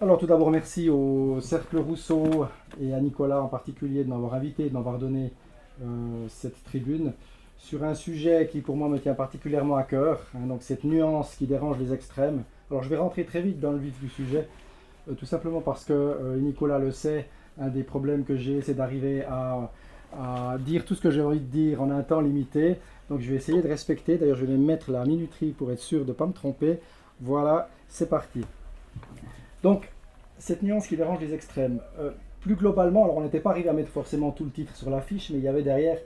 Alors tout d'abord merci au Cercle Rousseau et à Nicolas en particulier de m'avoir invité, de m'avoir donné cette tribune sur un sujet qui pour moi me tient particulièrement à cœur, hein, donc cette nuance qui dérange les extrêmes. Alors je vais rentrer très vite dans le vif du sujet, tout simplement parce que Nicolas le sait, un des problèmes que j'ai c'est d'arriver à dire tout ce que j'ai envie de dire en un temps limité. Donc je vais essayer de respecter, d'ailleurs je vais mettre la minuterie pour être sûr de ne pas me tromper. Voilà, c'est parti. Donc, cette nuance qui dérange les extrêmes. Plus globalement, alors on n'était pas arrivé à mettre forcément tout le titre sur l'affiche, mais il y avait derrière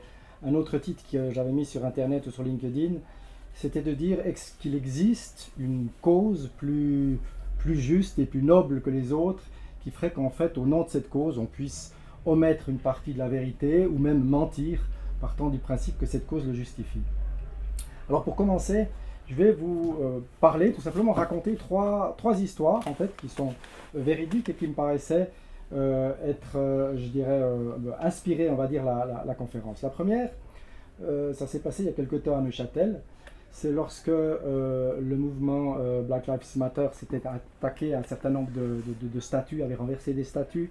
un autre titre que j'avais mis sur Internet ou sur LinkedIn. C'était de dire qu'il existe une cause plus juste et plus noble que les autres, qui ferait qu'en fait, au nom de cette cause, on puisse omettre une partie de la vérité ou même mentir, partant du principe que cette cause le justifie. Alors pour commencer, je vais vous parler, tout simplement raconter trois histoires en fait qui sont véridiques et qui me paraissaient être, je dirais, inspirer, on va dire, la conférence. La première, ça s'est passé il y a quelque temps à Neuchâtel. C'est lorsque le mouvement Black Lives Matter s'était attaqué à un certain nombre de statues, avait renversé des statues.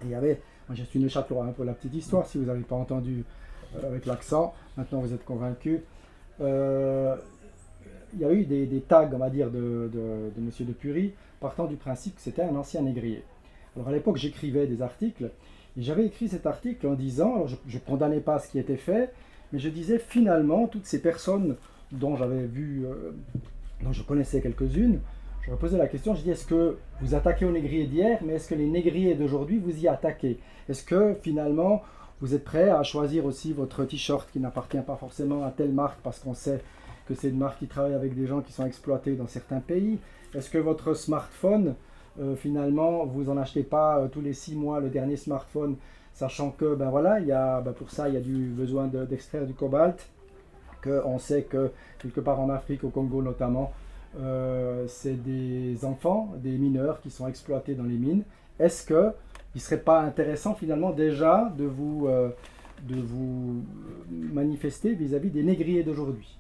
Et il y avait, moi je suis Neuchâtelois, hein, pour la petite histoire, si vous n'avez pas entendu avec l'accent, maintenant vous êtes convaincus. Il y a eu des tags, on va dire, de Monsieur de Pury, partant du principe que c'était un ancien négrier. Alors à l'époque, j'écrivais des articles, et j'avais écrit cet article en disant, alors je ne condamnais pas ce qui était fait, mais je disais finalement, toutes ces personnes dont j'avais vu, dont je connaissais quelques-unes, je me posais la question, je dis, est-ce que vous attaquez aux négriers d'hier, mais est-ce que les négriers d'aujourd'hui, vous y attaquez? Est-ce que finalement, vous êtes prêt à choisir aussi votre t-shirt qui n'appartient pas forcément à telle marque parce qu'on sait que c'est une marque qui travaille avec des gens qui sont exploités dans certains pays? Est-ce que votre smartphone, finalement, vous en achetez pas tous les 6 mois le dernier smartphone, sachant que ben voilà, pour ça, il y a du besoin d'extraire du cobalt, qu'on sait que quelque part en Afrique, au Congo notamment, c'est des enfants, des mineurs qui sont exploités dans les mines. Est-ce qu'il ne serait pas intéressant finalement déjà de vous manifester vis-à-vis des négriers d'aujourd'hui?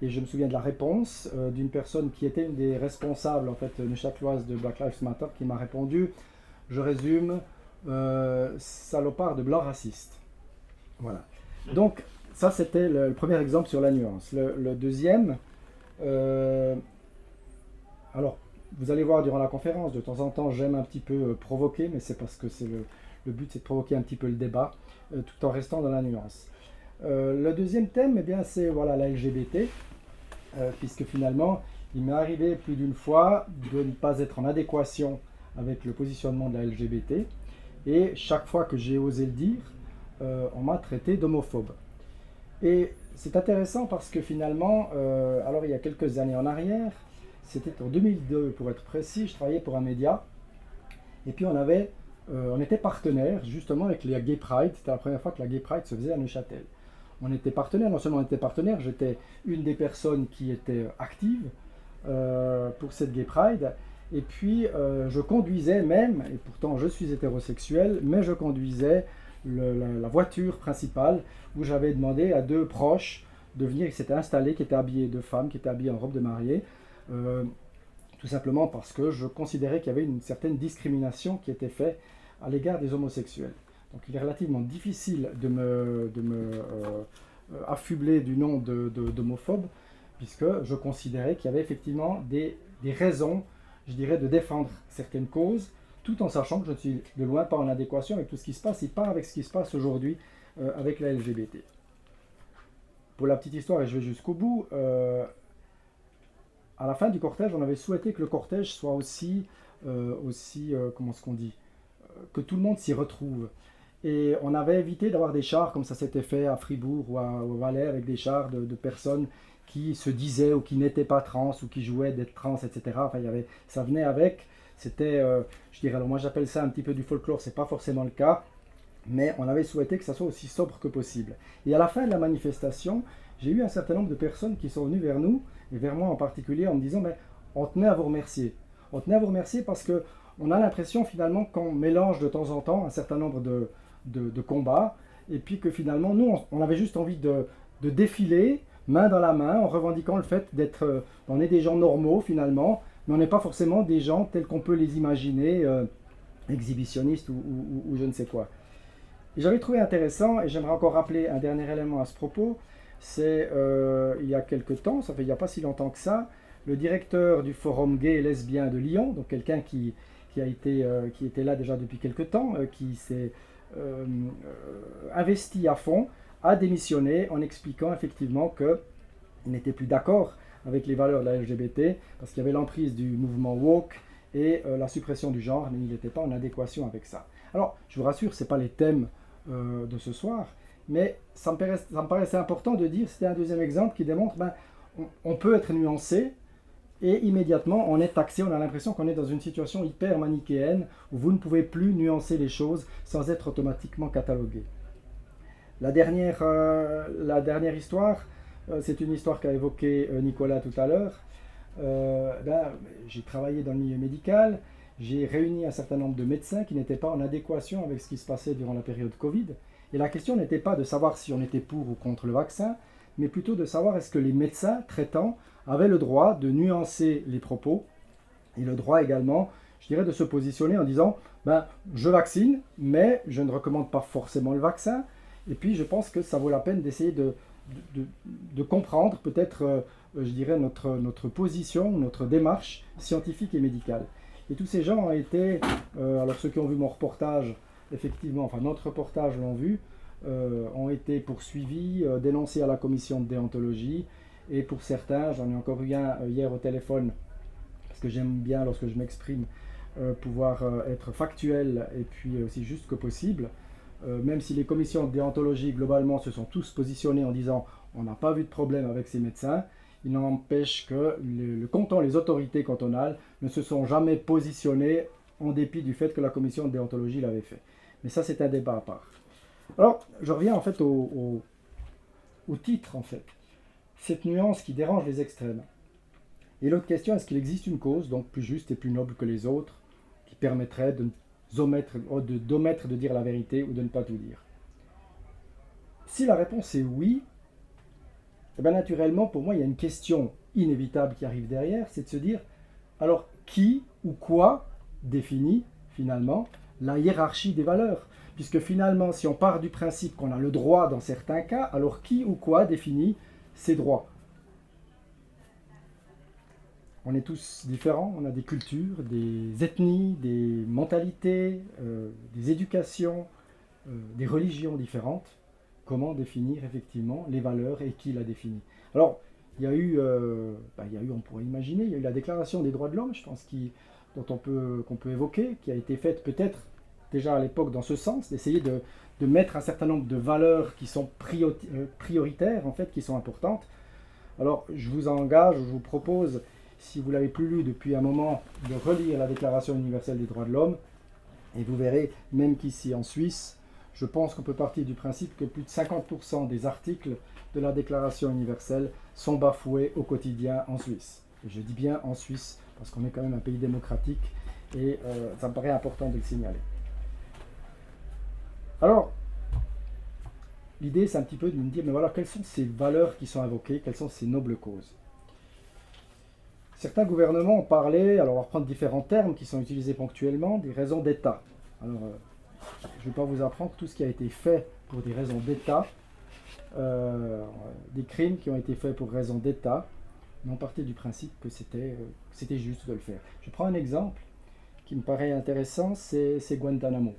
Et je me souviens de la réponse d'une personne qui était une des responsables en fait neuchâteloises de Black Lives Matter qui m'a répondu, je résume, salopard de blanc raciste. Voilà. Donc ça c'était le premier exemple sur la nuance. Le deuxième, alors vous allez voir durant la conférence, de temps en temps j'aime un petit peu provoquer, mais c'est parce que le but c'est de provoquer un petit peu le débat, tout en restant dans la nuance. Le deuxième thème, eh bien, c'est voilà, la LGBT, puisque finalement, il m'est arrivé plus d'une fois de ne pas être en adéquation avec le positionnement de la LGBT, et chaque fois que j'ai osé le dire, on m'a traité d'homophobe. Et c'est intéressant parce que finalement, alors il y a quelques années en arrière, c'était en 2002 pour être précis, je travaillais pour un média, et puis on était partenaire justement avec les Gay Pride, c'était la première fois que la Gay Pride se faisait à Neuchâtel. On était partenaire, non seulement on était partenaire, j'étais une des personnes qui était active pour cette Gay Pride, et puis je conduisais même, et pourtant je suis hétérosexuel, mais je conduisais la voiture principale où j'avais demandé à 2 proches de venir, qui s'étaient installés, qui étaient habillés de femmes, qui étaient habillés en robe de mariée, tout simplement parce que je considérais qu'il y avait une certaine discrimination qui était faite à l'égard des homosexuels. Donc il est relativement difficile de me affubler du nom d'homophobe, puisque je considérais qu'il y avait effectivement des raisons, je dirais, de défendre certaines causes, tout en sachant que je ne suis de loin pas en adéquation avec tout ce qui se passe, et pas avec ce qui se passe aujourd'hui avec la LGBT. Pour la petite histoire, et je vais jusqu'au bout, à la fin du cortège, on avait souhaité que le cortège soit aussi comment est-ce qu'on dit, que tout le monde s'y retrouve. Et on avait évité d'avoir des chars comme ça s'était fait à Fribourg ou au Valais, avec des chars de personnes qui se disaient ou qui n'étaient pas trans ou qui jouaient d'être trans, etc. Enfin, ça venait avec. C'était, je dirais, alors moi j'appelle ça un petit peu du folklore, c'est pas forcément le cas, mais on avait souhaité que ça soit aussi sobre que possible. Et à la fin de la manifestation, j'ai eu un certain nombre de personnes qui sont venues vers nous, et vers moi en particulier, en me disant, mais on tenait à vous remercier. On tenait à vous remercier parce que on a l'impression finalement qu'on mélange de temps en temps un certain nombre de combats, et puis que finalement, nous, on avait juste envie de défiler, main dans la main, en revendiquant le fait d'être, on est des gens normaux finalement, mais on n'est pas forcément des gens tels qu'on peut les imaginer, exhibitionnistes ou je ne sais quoi. Et j'avais trouvé intéressant, et j'aimerais encore rappeler un dernier élément à ce propos, c'est il y a quelque temps, ça fait il n'y a pas si longtemps que ça, le directeur du Forum gay et lesbien de Lyon, donc quelqu'un qui était là déjà depuis quelque temps, qui s'est investi à fond, a démissionné en expliquant effectivement qu'il n'était plus d'accord avec les valeurs de la LGBT, parce qu'il y avait l'emprise du mouvement woke et la suppression du genre, mais il n'était pas en adéquation avec ça. Alors, je vous rassure, ce n'est pas les thèmes de ce soir, mais ça me paraissait important de dire, c'était un deuxième exemple qui démontre, on peut être nuancé, et immédiatement on est taxé, on a l'impression qu'on est dans une situation hyper manichéenne, où vous ne pouvez plus nuancer les choses sans être automatiquement catalogué. La dernière histoire, c'est une histoire qu'a évoquée Nicolas tout à l'heure. J'ai travaillé dans le milieu médical, j'ai réuni un certain nombre de médecins qui n'étaient pas en adéquation avec ce qui se passait durant la période Covid. Et la question n'était pas de savoir si on était pour ou contre le vaccin, mais plutôt de savoir est-ce que les médecins traitants avaient le droit de nuancer les propos et le droit également, je dirais, de se positionner en disant je vaccine, mais je ne recommande pas forcément le vaccin. Et puis je pense que ça vaut la peine d'essayer de comprendre peut-être, je dirais, notre position, notre démarche scientifique et médicale. Et tous ces gens ont été, alors ceux qui ont vu mon reportage, effectivement, enfin notre reportage l'ont vu, ont été poursuivis, dénoncés à la commission de déontologie, et pour certains, j'en ai encore eu un hier au téléphone, parce que j'aime bien lorsque je m'exprime, pouvoir être factuel et puis aussi juste que possible, même si les commissions de déontologie globalement se sont tous positionnées en disant on n'a pas vu de problème avec ces médecins, il n'en empêche que le canton, les autorités cantonales ne se sont jamais positionnées en dépit du fait que la commission de déontologie l'avait fait. Mais ça, c'est un débat à part. Alors, je reviens en fait au titre, en fait. Cette nuance qui dérange les extrêmes. Et l'autre question, est-ce qu'il existe une cause, donc plus juste et plus noble que les autres, qui permettrait d'omettre de dire la vérité ou de ne pas tout dire? Si la réponse est oui, eh bien naturellement, pour moi, il y a une question inévitable qui arrive derrière, c'est de se dire, alors qui ou quoi définit finalement la hiérarchie des valeurs? Puisque finalement, si on part du principe qu'on a le droit dans certains cas, alors qui ou quoi définit ces droits? On est tous différents, on a des cultures, des ethnies, des mentalités, des éducations, des religions différentes. Comment définir effectivement les valeurs et qui la définit? Alors, il y a eu, on pourrait imaginer, il y a eu la Déclaration des droits de l'homme, je pense, qu'on peut évoquer, qui a été faite peut-être déjà à l'époque dans ce sens, d'essayer de mettre un certain nombre de valeurs qui sont prioritaires, en fait, qui sont importantes. Alors, je vous engage, je vous propose, si vous ne l'avez plus lu depuis un moment, de relire la Déclaration universelle des droits de l'homme, et vous verrez, même qu'ici en Suisse, je pense qu'on peut partir du principe que plus de 50% des articles de la Déclaration universelle sont bafoués au quotidien en Suisse. Et je dis bien en Suisse, parce qu'on est quand même un pays démocratique, et ça me paraît important de le signaler. Alors, l'idée, c'est un petit peu de me dire, mais voilà, quelles sont ces valeurs qui sont invoquées, quelles sont ces nobles causes? Certains gouvernements ont parlé, alors on va reprendre différents termes qui sont utilisés ponctuellement, des raisons d'État. Alors, je ne vais pas vous apprendre tout ce qui a été fait pour des raisons d'État, des crimes qui ont été faits pour raisons d'État, mais on partait du principe que c'était juste de le faire. Je prends un exemple qui me paraît intéressant, c'est Guantanamo.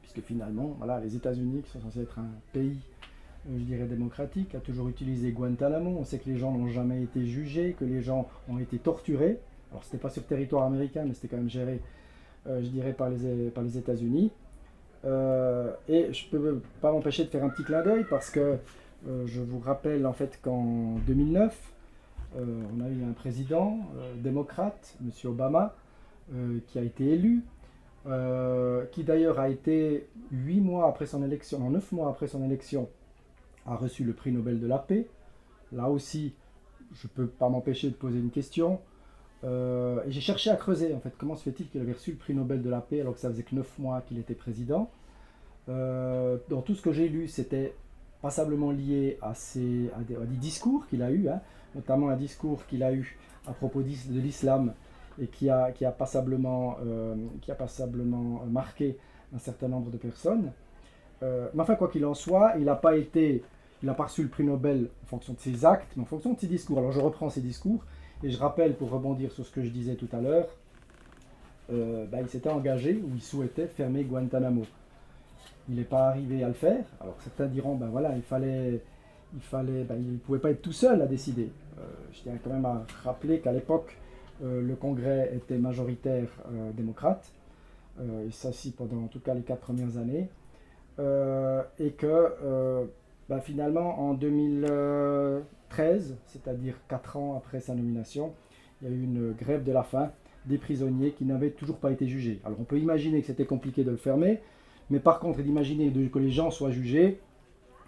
Puisque finalement, voilà, les États-Unis, qui sont censés être un pays, je dirais, démocratique, a toujours utilisé Guantanamo. On sait que les gens n'ont jamais été jugés, que les gens ont été torturés. Alors, ce n'était pas sur territoire américain, mais c'était quand même géré, je dirais, par les États-Unis. Et je ne peux pas m'empêcher de faire un petit clin d'œil parce que je vous rappelle en fait qu'en 2009, on a eu un président démocrate, M. Obama, qui a été élu, qui d'ailleurs a été 8 mois après son élection, non 9 mois après son élection, a reçu le prix Nobel de la paix. Là aussi, je ne peux pas m'empêcher de poser une question. Et j'ai cherché à creuser, en fait, comment se fait-il qu'il avait reçu le prix Nobel de la paix alors que ça faisait que 9 mois qu'il était président. Dans tout ce que j'ai lu, c'était passablement lié à des discours qu'il a eus, hein, notamment un discours qu'il a eu à propos de l'islam et qui a passablement marqué un certain nombre de personnes. Mais enfin, quoi qu'il en soit, il n'a pas reçu le prix Nobel en fonction de ses actes, mais en fonction de ses discours. Alors je reprends ses discours et je rappelle, pour rebondir sur ce que je disais tout à l'heure, il s'était engagé ou il souhaitait fermer Guantanamo. Il n'est pas arrivé à le faire. Alors certains diront, ben voilà, il ne pouvait pas être tout seul à décider. Je tiens quand même à rappeler qu'à l'époque, le Congrès était majoritaire démocrate, et ça si pendant en tout cas les 4 premières années, et que finalement en 2013, c'est-à-dire 4 ans après sa nomination, il y a eu une grève de la faim des prisonniers qui n'avaient toujours pas été jugés. Alors on peut imaginer que c'était compliqué de le fermer, mais par contre d'imaginer que les gens soient jugés,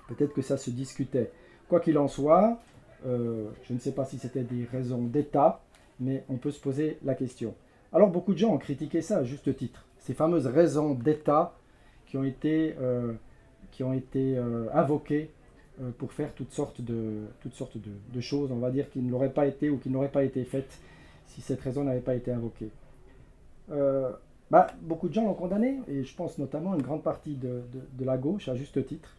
peut-être que ça se discutait. Quoi qu'il en soit, je ne sais pas si c'était des raisons d'État, mais on peut se poser la question. Alors beaucoup de gens ont critiqué ça à juste titre. Ces fameuses raisons d'État qui ont été invoquées pour faire toutes sortes de choses, on va dire, qui ne l'auraient pas été ou qui n'auraient pas été faites si cette raison n'avait pas été invoquée. Beaucoup de gens l'ont condamné, et je pense notamment une grande partie de la gauche, à juste titre.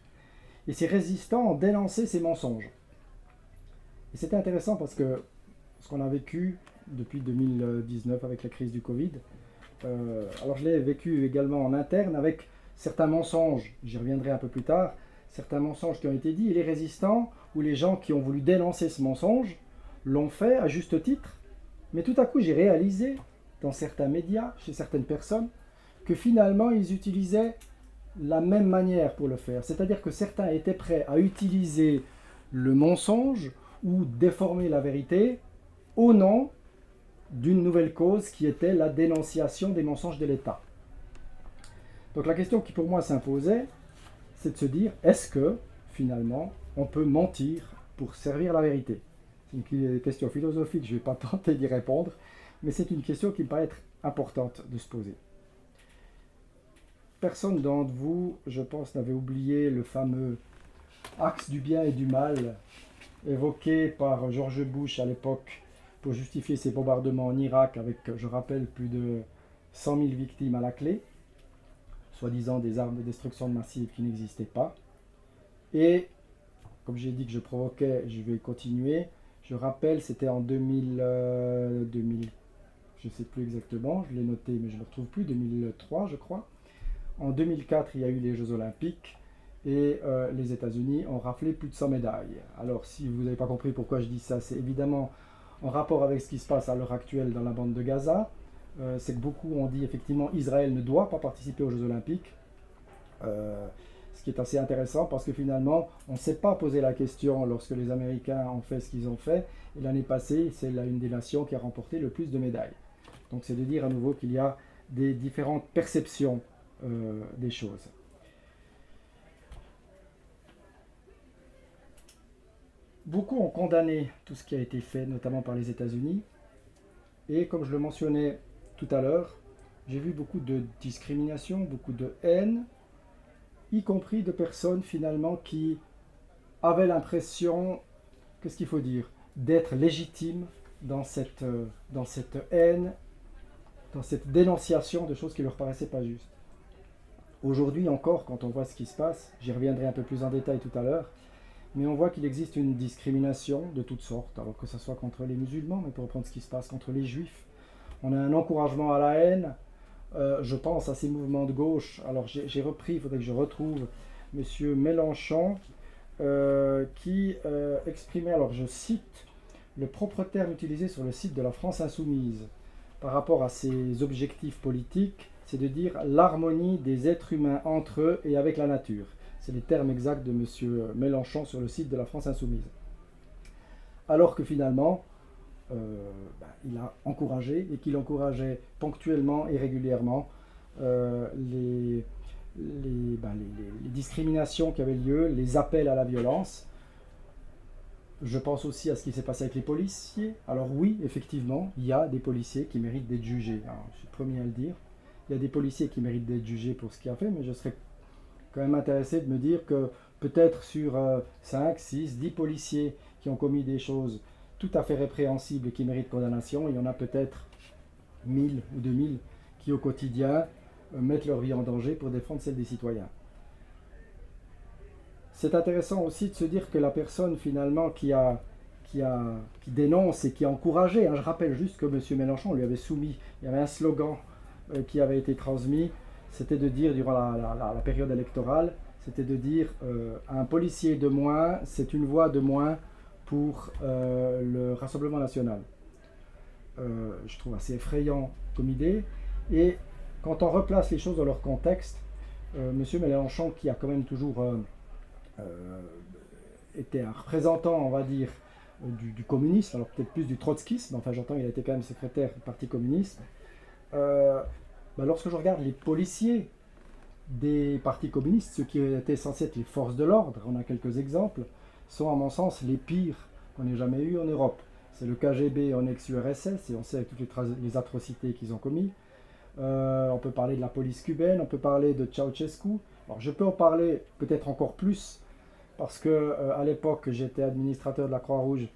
Et ces résistants ont dénoncé ces mensonges. Et c'était intéressant parce que ce qu'on a vécu depuis 2019 avec la crise du Covid, alors je l'ai vécu également en interne avec certains mensonges, j'y reviendrai un peu plus tard, certains mensonges qui ont été dits, et les résistants ou les gens qui ont voulu dénoncer ce mensonge l'ont fait à juste titre. Mais tout à coup, j'ai réalisé dans certains médias, chez certaines personnes, que finalement, ils utilisaient la même manière pour le faire. C'est-à-dire que certains étaient prêts à utiliser le mensonge ou déformer la vérité au nom d'une nouvelle cause qui était la dénonciation des mensonges de l'État. Donc la question qui pour moi s'imposait, c'est de se dire, est-ce que finalement on peut mentir pour servir la vérité? C'est une question philosophique, je ne vais pas tenter d'y répondre, mais c'est une question qui me paraît être importante de se poser. Personne d'entre vous, je pense, n'avait oublié le fameux axe du bien et du mal évoqué par George Bush à l'époque pour justifier ses bombardements en Irak avec, je rappelle, plus de 100 000 victimes à la clé, soi-disant des armes de destruction massive qui n'existaient pas. Et, comme j'ai dit que je provoquais, je vais continuer. Je rappelle, c'était en 2000, je ne sais plus exactement, je l'ai noté mais je ne le retrouve plus, 2003 je crois. En 2004, il y a eu les Jeux Olympiques et les États-Unis ont raflé plus de 100 médailles. Alors, si vous n'avez pas compris pourquoi je dis ça, c'est évidemment en rapport avec ce qui se passe à l'heure actuelle dans la bande de Gaza. C'est que beaucoup ont dit effectivement Israël ne doit pas participer aux Jeux Olympiques. Ce qui est assez intéressant parce que finalement, on ne s'est pas posé la question lorsque les Américains ont fait ce qu'ils ont fait. Et l'année passée, c'est une des nations qui a remporté le plus de médailles. Donc c'est de dire à nouveau qu'il y a des différentes perceptions des choses. Beaucoup ont condamné tout ce qui a été fait, notamment par les États-Unis. Et comme je le mentionnais tout à l'heure, j'ai vu beaucoup de discrimination, beaucoup de haine, y compris de personnes finalement qui avaient l'impression, qu'est-ce qu'il faut dire, d'être légitimes dans cette haine, dans cette dénonciation de choses qui ne leur paraissaient pas justes. Aujourd'hui encore, quand on voit ce qui se passe, j'y reviendrai un peu plus en détail tout à l'heure, mais on voit qu'il existe une discrimination de toutes sortes, alors que ce soit contre les musulmans, mais pour reprendre ce qui se passe contre les juifs. On a un encouragement à la haine, je pense à ces mouvements de gauche. Alors j'ai repris, il faudrait que je retrouve M. Mélenchon, qui exprimait, alors je cite, le propre terme utilisé sur le site de la France Insoumise par rapport à ses objectifs politiques, c'est de dire l'harmonie des êtres humains entre eux et avec la nature. C'est les termes exacts de M. Mélenchon sur le site de la France Insoumise. Alors que finalement, il a encouragé, et qu'il encourageait ponctuellement et régulièrement les discriminations qui avaient lieu, les appels à la violence. Je pense aussi à ce qui s'est passé avec les policiers. Alors oui, effectivement, il y a des policiers qui méritent d'être jugés. Alors, je suis le premier à le dire. Il y a des policiers qui méritent d'être jugés pour ce qu'ils ont fait, mais je serais quand même intéressé de me dire que peut-être sur 5, 6, 10 policiers qui ont commis des choses tout à fait répréhensibles et qui méritent condamnation, il y en a peut-être 1000 ou 2000 qui au quotidien mettent leur vie en danger pour défendre celle des citoyens. C'est intéressant aussi de se dire que la personne finalement qui dénonce et qui a encouragé, je rappelle juste que M. Mélenchon lui avait soumis, il y avait un slogan qui avait été transmis, c'était de dire durant la période électorale, c'était de dire un policier de moins, c'est une voix de moins pour le Rassemblement national. Je trouve assez effrayant comme idée. Et quand on replace les choses dans leur contexte, M. Mélenchon, qui a quand même toujours été un représentant, on va dire, du communisme, alors peut-être plus du trotskisme, enfin j'entends qu'il a été quand même secrétaire du Parti communiste. Lorsque je regarde les policiers des partis communistes, ceux qui étaient censés être les forces de l'ordre, on a quelques exemples, sont à mon sens les pires qu'on ait jamais eu en Europe. C'est le KGB en ex-URSS, et on sait toutes les atrocités qu'ils ont commis. On peut parler de la police cubaine, on peut parler de Ceausescu. Alors je peux en parler peut-être encore plus, parce que à l'époque j'étais administrateur de la Croix-Rouge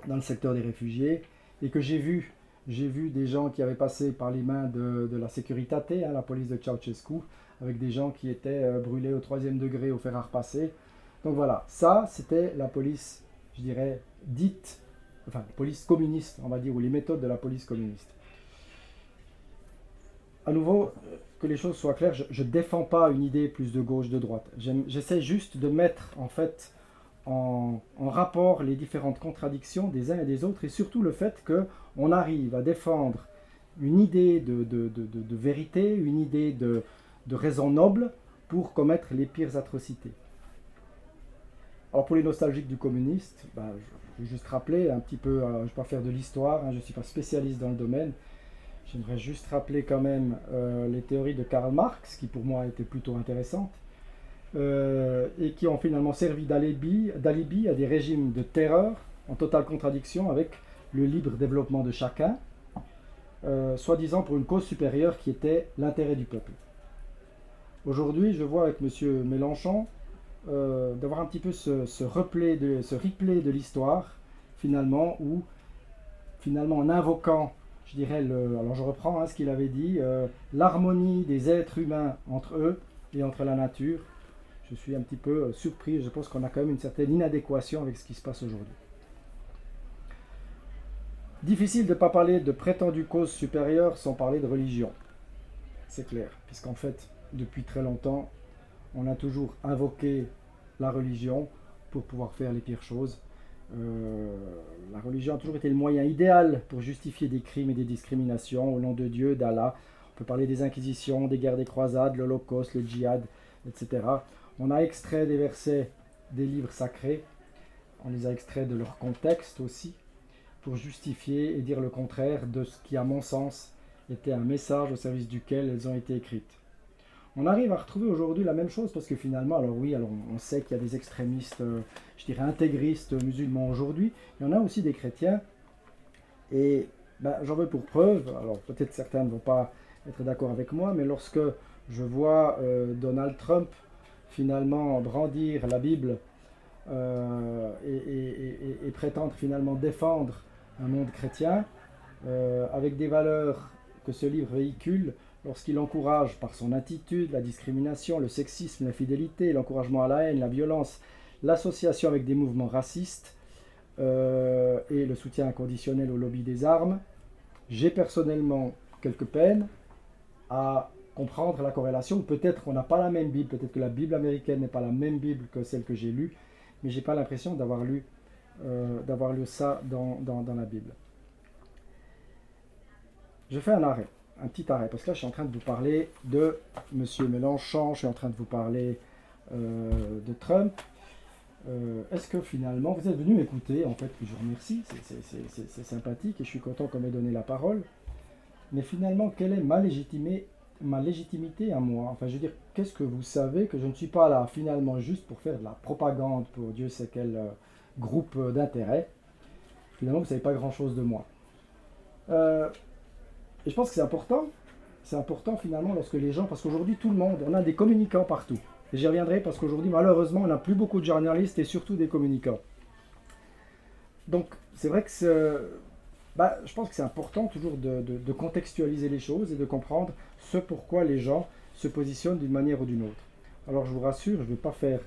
dans le secteur des réfugiés, et que j'ai vu des gens qui avaient passé par les mains de la Securitate, la police de Ceausescu, avec des gens qui étaient brûlés au 3e degré au fer à repasser. Donc voilà, ça c'était la police, je dirais, dite, enfin police communiste, on va dire, ou les méthodes de la police communiste. À nouveau, que les choses soient claires, je ne défends pas une idée plus de gauche, de droite. J'essaie juste de mettre en fait en rapport les différentes contradictions des uns et des autres, et surtout le fait qu'on arrive à défendre une idée de vérité, une idée de raison noble pour commettre les pires atrocités. Alors pour les nostalgiques du communiste, je vais juste rappeler un petit peu, je ne vais pas faire de l'histoire, je ne suis pas spécialiste dans le domaine, j'aimerais juste rappeler quand même les théories de Karl Marx, qui pour moi étaient plutôt intéressantes, et qui ont finalement servi d'alibi à des régimes de terreur en totale contradiction avec le libre développement de chacun, soi-disant pour une cause supérieure qui était l'intérêt du peuple. Aujourd'hui, je vois avec M. Mélenchon d'avoir un petit peu ce replay de l'histoire, finalement, où finalement en invoquant, je dirais, alors je reprends ce qu'il avait dit, l'harmonie des êtres humains entre eux et entre la nature. Je suis un petit peu surpris, je pense qu'on a quand même une certaine inadéquation avec ce qui se passe aujourd'hui. Difficile de ne pas parler de prétendues causes supérieures sans parler de religion. C'est clair, puisqu'en fait, depuis très longtemps, on a toujours invoqué la religion pour pouvoir faire les pires choses. La religion a toujours été le moyen idéal pour justifier des crimes et des discriminations au nom de Dieu, d'Allah. On peut parler des inquisitions, des guerres des croisades, l'Holocauste, le djihad, etc. On a extrait des versets des livres sacrés, on les a extraits de leur contexte aussi, pour justifier et dire le contraire de ce qui, à mon sens, était un message au service duquel elles ont été écrites. On arrive à retrouver aujourd'hui la même chose parce que finalement, alors on sait qu'il y a des extrémistes, je dirais intégristes musulmans aujourd'hui, il y en a aussi des chrétiens, et j'en veux pour preuve, alors peut-être certains ne vont pas être d'accord avec moi, mais lorsque je vois Donald Trump finalement brandir la Bible et prétendre finalement défendre un monde chrétien avec des valeurs que ce livre véhicule, lorsqu'il encourage par son attitude la discrimination, le sexisme, l'infidélité, l'encouragement à la haine, la violence, l'association avec des mouvements racistes et le soutien inconditionnel au lobby des armes, j'ai personnellement quelques peines à comprendre la corrélation. Peut-être qu'on n'a pas la même Bible, peut-être que la Bible américaine n'est pas la même Bible que celle que j'ai lue, mais je n'ai pas l'impression d'avoir lu ça dans la Bible. Je fais un petit arrêt, parce que là je suis en train de vous parler de M. Mélenchon, je suis en train de vous parler de Trump. Est-ce que finalement, vous êtes venu m'écouter, en fait, je vous remercie, c'est sympathique et je suis content qu'on m'ait donné la parole, mais finalement, quelle est ma légitimité à moi? Enfin, je veux dire, qu'est-ce que vous savez que je ne suis pas là finalement juste pour faire de la propagande pour Dieu sait quel groupe d'intérêt. Finalement, vous ne savez pas grand-chose de moi. Et je pense que c'est important finalement lorsque les gens, parce qu'aujourd'hui tout le monde, on a des communicants partout. Et j'y reviendrai parce qu'aujourd'hui, malheureusement, on n'a plus beaucoup de journalistes et surtout des communicants. Donc, c'est vrai que je pense que c'est important toujours de contextualiser les choses et de comprendre ce pourquoi les gens se positionnent d'une manière ou d'une autre. Alors, je vous rassure, je ne vais pas faire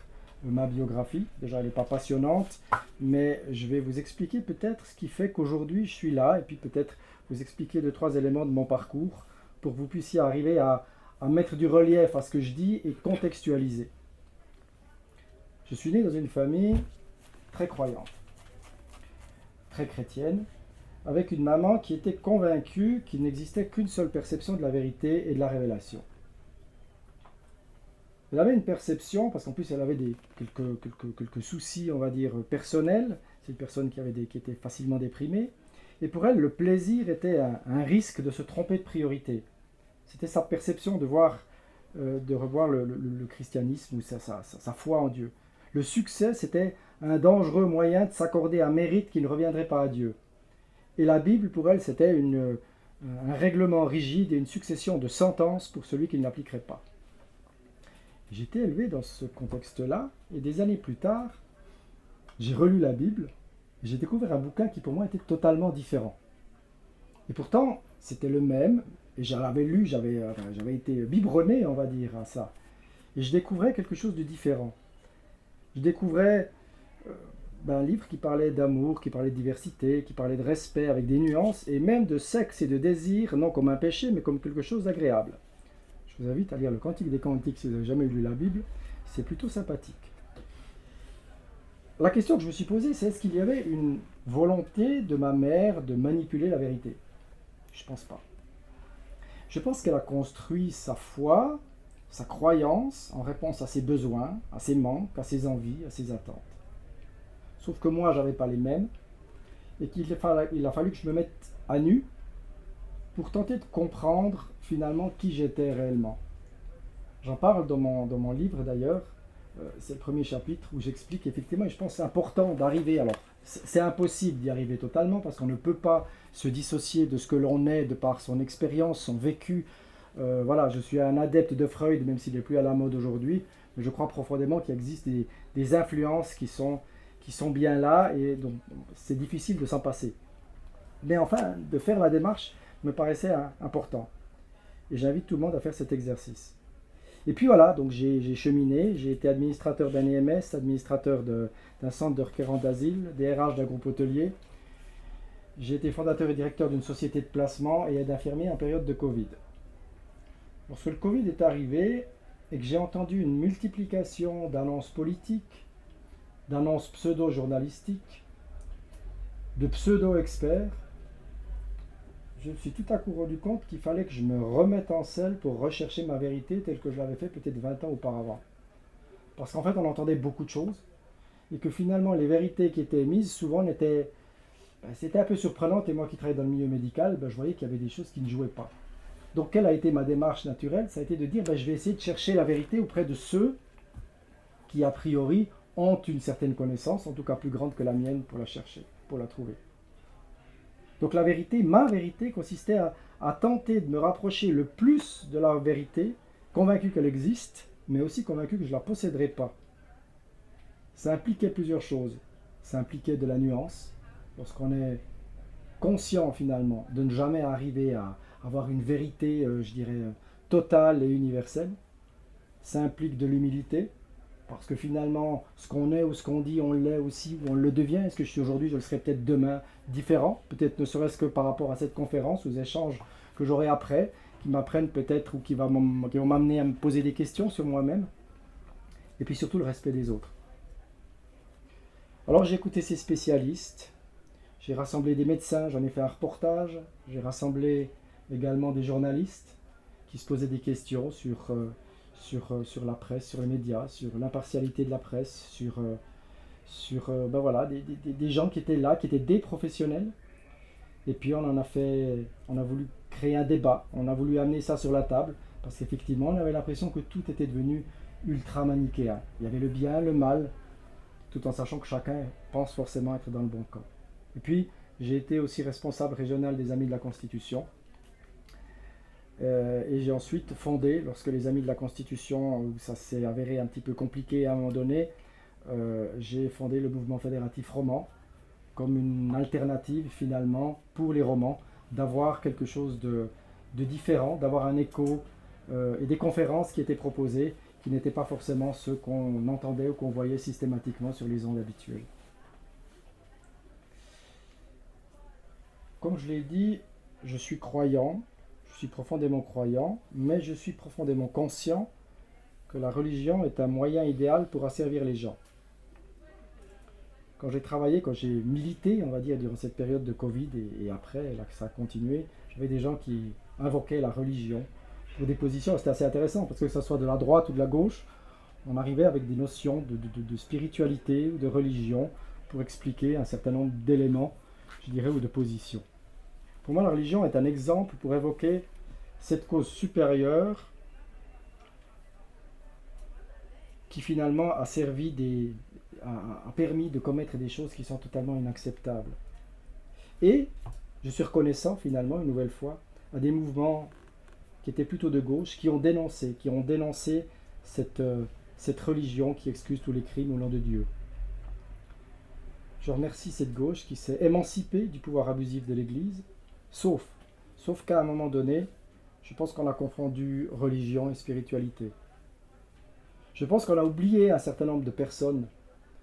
ma biographie. Déjà, elle n'est pas passionnante, mais je vais vous expliquer peut-être ce qui fait qu'aujourd'hui, je suis là et puis peut-être vous expliquer 2-3 éléments de mon parcours pour que vous puissiez arriver à mettre du relief à ce que je dis et contextualiser. Je suis né dans une famille très croyante, très chrétienne, avec une maman qui était convaincue qu'il n'existait qu'une seule perception de la vérité et de la révélation. Elle avait une perception, parce qu'en plus elle avait quelques soucis, on va dire, personnels. C'est une personne qui était facilement déprimée. Et pour elle, le plaisir était un risque de se tromper de priorité. C'était sa perception de revoir le christianisme ou sa foi en Dieu. Le succès, c'était un dangereux moyen de s'accorder un mérite qui ne reviendrait pas à Dieu. Et la Bible, pour elle, c'était un règlement rigide et une succession de sentences pour celui qui ne l'appliquerait pas. J'étais élevé dans ce contexte-là, et des années plus tard, j'ai relu la Bible, et j'ai découvert un bouquin qui pour moi était totalement différent. Et pourtant, c'était le même, et je l'avais lu, j'avais été biberonné, on va dire, à ça. Et je découvrais quelque chose de différent. Je découvrais un livre qui parlait d'amour, qui parlait de diversité, qui parlait de respect avec des nuances, et même de sexe et de désir, non comme un péché, mais comme quelque chose d'agréable. Je vous invite à lire le Cantique des Cantiques si vous n'avez jamais lu la Bible, c'est plutôt sympathique. La question que je me suis posée, c'est est-ce qu'il y avait une volonté de ma mère de manipuler la vérité? Je ne pense pas. Je pense qu'elle a construit sa foi, sa croyance en réponse à ses besoins, à ses manques, à ses envies, à ses attentes. Sauf que moi, je n'avais pas les mêmes, et qu'il a fallu que je me mette à nu pour tenter de comprendre finalement qui j'étais réellement. J'en parle dans mon livre d'ailleurs, c'est le premier chapitre où j'explique effectivement, et je pense que c'est important d'arriver, alors c'est impossible d'y arriver totalement parce qu'on ne peut pas se dissocier de ce que l'on est de par son expérience, son vécu. Voilà, je suis un adepte de Freud, même s'il n'est plus à la mode aujourd'hui, mais je crois profondément qu'il existe des influences qui sont bien là et donc c'est difficile de s'en passer. Mais enfin, de faire la démarche me paraissait important. Et j'invite tout le monde à faire cet exercice. Et puis voilà, donc j'ai cheminé, j'ai été administrateur d'un EMS, administrateur d'un centre de requérants d'asile, DRH d'un groupe hôtelier. J'ai été fondateur et directeur d'une société de placement et aide infirmier en période de Covid. Lorsque le Covid est arrivé et que j'ai entendu une multiplication d'annonces politiques, d'annonces pseudo-journalistiques, de pseudo-experts, je me suis tout à coup rendu compte qu'il fallait que je me remette en selle pour rechercher ma vérité telle que je l'avais fait peut-être 20 ans auparavant. Parce qu'en fait, on entendait beaucoup de choses et que finalement, les vérités qui étaient émises, souvent, c'était un peu surprenante. Et moi qui travaille dans le milieu médical, je voyais qu'il y avait des choses qui ne jouaient pas. Donc, quelle a été ma démarche naturelle? Ça a été de dire, je vais essayer de chercher la vérité auprès de ceux qui, a priori, ont une certaine connaissance, en tout cas plus grande que la mienne, pour la chercher, pour la trouver. Donc la vérité, ma vérité, consistait à tenter de me rapprocher le plus de la vérité, convaincu qu'elle existe, mais aussi convaincu que je ne la posséderai pas. Ça impliquait plusieurs choses. Ça impliquait de la nuance, lorsqu'on est conscient finalement de ne jamais arriver à avoir une vérité, totale et universelle. Ça implique de l'humilité, parce que finalement, ce qu'on est ou ce qu'on dit, on l'est aussi ou on le devient. Est-ce que je suis aujourd'hui, je le serai peut-être demain différent, peut-être ne serait-ce que par rapport à cette conférence, aux échanges que j'aurai après, qui m'apprennent peut-être ou qui vont m'amener à me poser des questions sur moi-même. Et puis surtout le respect des autres. Alors j'ai écouté ces spécialistes, j'ai rassemblé des médecins, j'en ai fait un reportage, j'ai rassemblé également des journalistes qui se posaient des questions sur la presse, sur les médias, sur l'impartialité de la presse, des gens qui étaient là, qui étaient des professionnels. Et puis on a voulu créer un débat, on a voulu amener ça sur la table, parce qu'effectivement on avait l'impression que tout était devenu ultra manichéen. Il y avait le bien, le mal, tout en sachant que chacun pense forcément être dans le bon camp. Et puis j'ai été aussi responsable régional des Amis de la Constitution. Et j'ai ensuite fondé, lorsque les Amis de la Constitution, où ça s'est avéré un petit peu compliqué à un moment donné, j'ai fondé le mouvement fédératif roman comme une alternative finalement pour les romans, d'avoir quelque chose de différent, d'avoir un écho et des conférences qui étaient proposées qui n'étaient pas forcément ceux qu'on entendait ou qu'on voyait systématiquement sur les ondes habituelles. Comme je l'ai dit, je suis croyant, je suis profondément croyant, mais je suis profondément conscient que la religion est un moyen idéal pour asservir les gens. Quand j'ai travaillé, quand j'ai milité, on va dire, durant cette période de Covid et après, là, que ça a continué, j'avais des gens qui invoquaient la religion pour des positions. C'était assez intéressant parce que ce soit de la droite ou de la gauche, on arrivait avec des notions de spiritualité ou de religion pour expliquer un certain nombre d'éléments, je dirais, ou de positions. Pour moi, la religion est un exemple pour évoquer cette cause supérieure qui finalement a servi a permis de commettre des choses qui sont totalement inacceptables. Et je suis reconnaissant finalement, une nouvelle fois, à des mouvements qui étaient plutôt de gauche, qui ont dénoncé cette religion qui excuse tous les crimes au nom de Dieu. Je remercie cette gauche qui s'est émancipée du pouvoir abusif de l'Église, sauf qu'à un moment donné, je pense qu'on a confondu religion et spiritualité. Je pense qu'on a oublié un certain nombre de personnes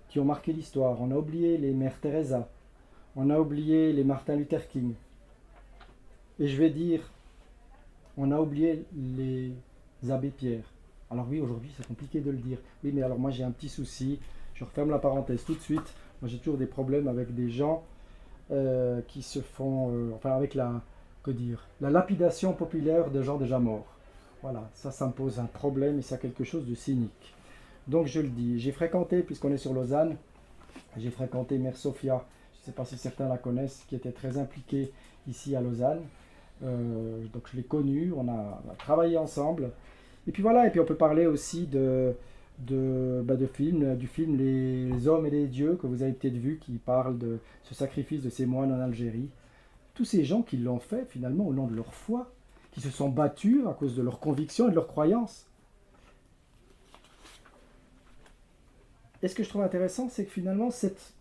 qui ont marqué l'histoire. On a oublié les Mères Teresa, on a oublié les Martin Luther King. Et je vais dire, on a oublié les abbés Pierre. Alors oui, aujourd'hui c'est compliqué de le dire. Oui, mais alors moi j'ai un petit souci, je referme la parenthèse tout de suite. Moi j'ai toujours des problèmes avec des gens qui se font, avec la lapidation populaire de gens déjà morts. Voilà, ça me pose un problème et ça quelque chose de cynique. Donc je le dis, j'ai fréquenté, puisqu'on est sur Lausanne, j'ai fréquenté Mère Sophia, je ne sais pas si certains la connaissent, qui était très impliquée ici à Lausanne. Donc je l'ai connue, on a travaillé ensemble. Et puis voilà, et puis on peut parler aussi du film Les Hommes et les Dieux, que vous avez peut-être vu, qui parle de ce sacrifice de ces moines en Algérie. Tous ces gens qui l'ont fait finalement au nom de leur foi, qui se sont battus à cause de leurs convictions et de leurs croyances. Et ce que je trouve intéressant, c'est que finalement, cette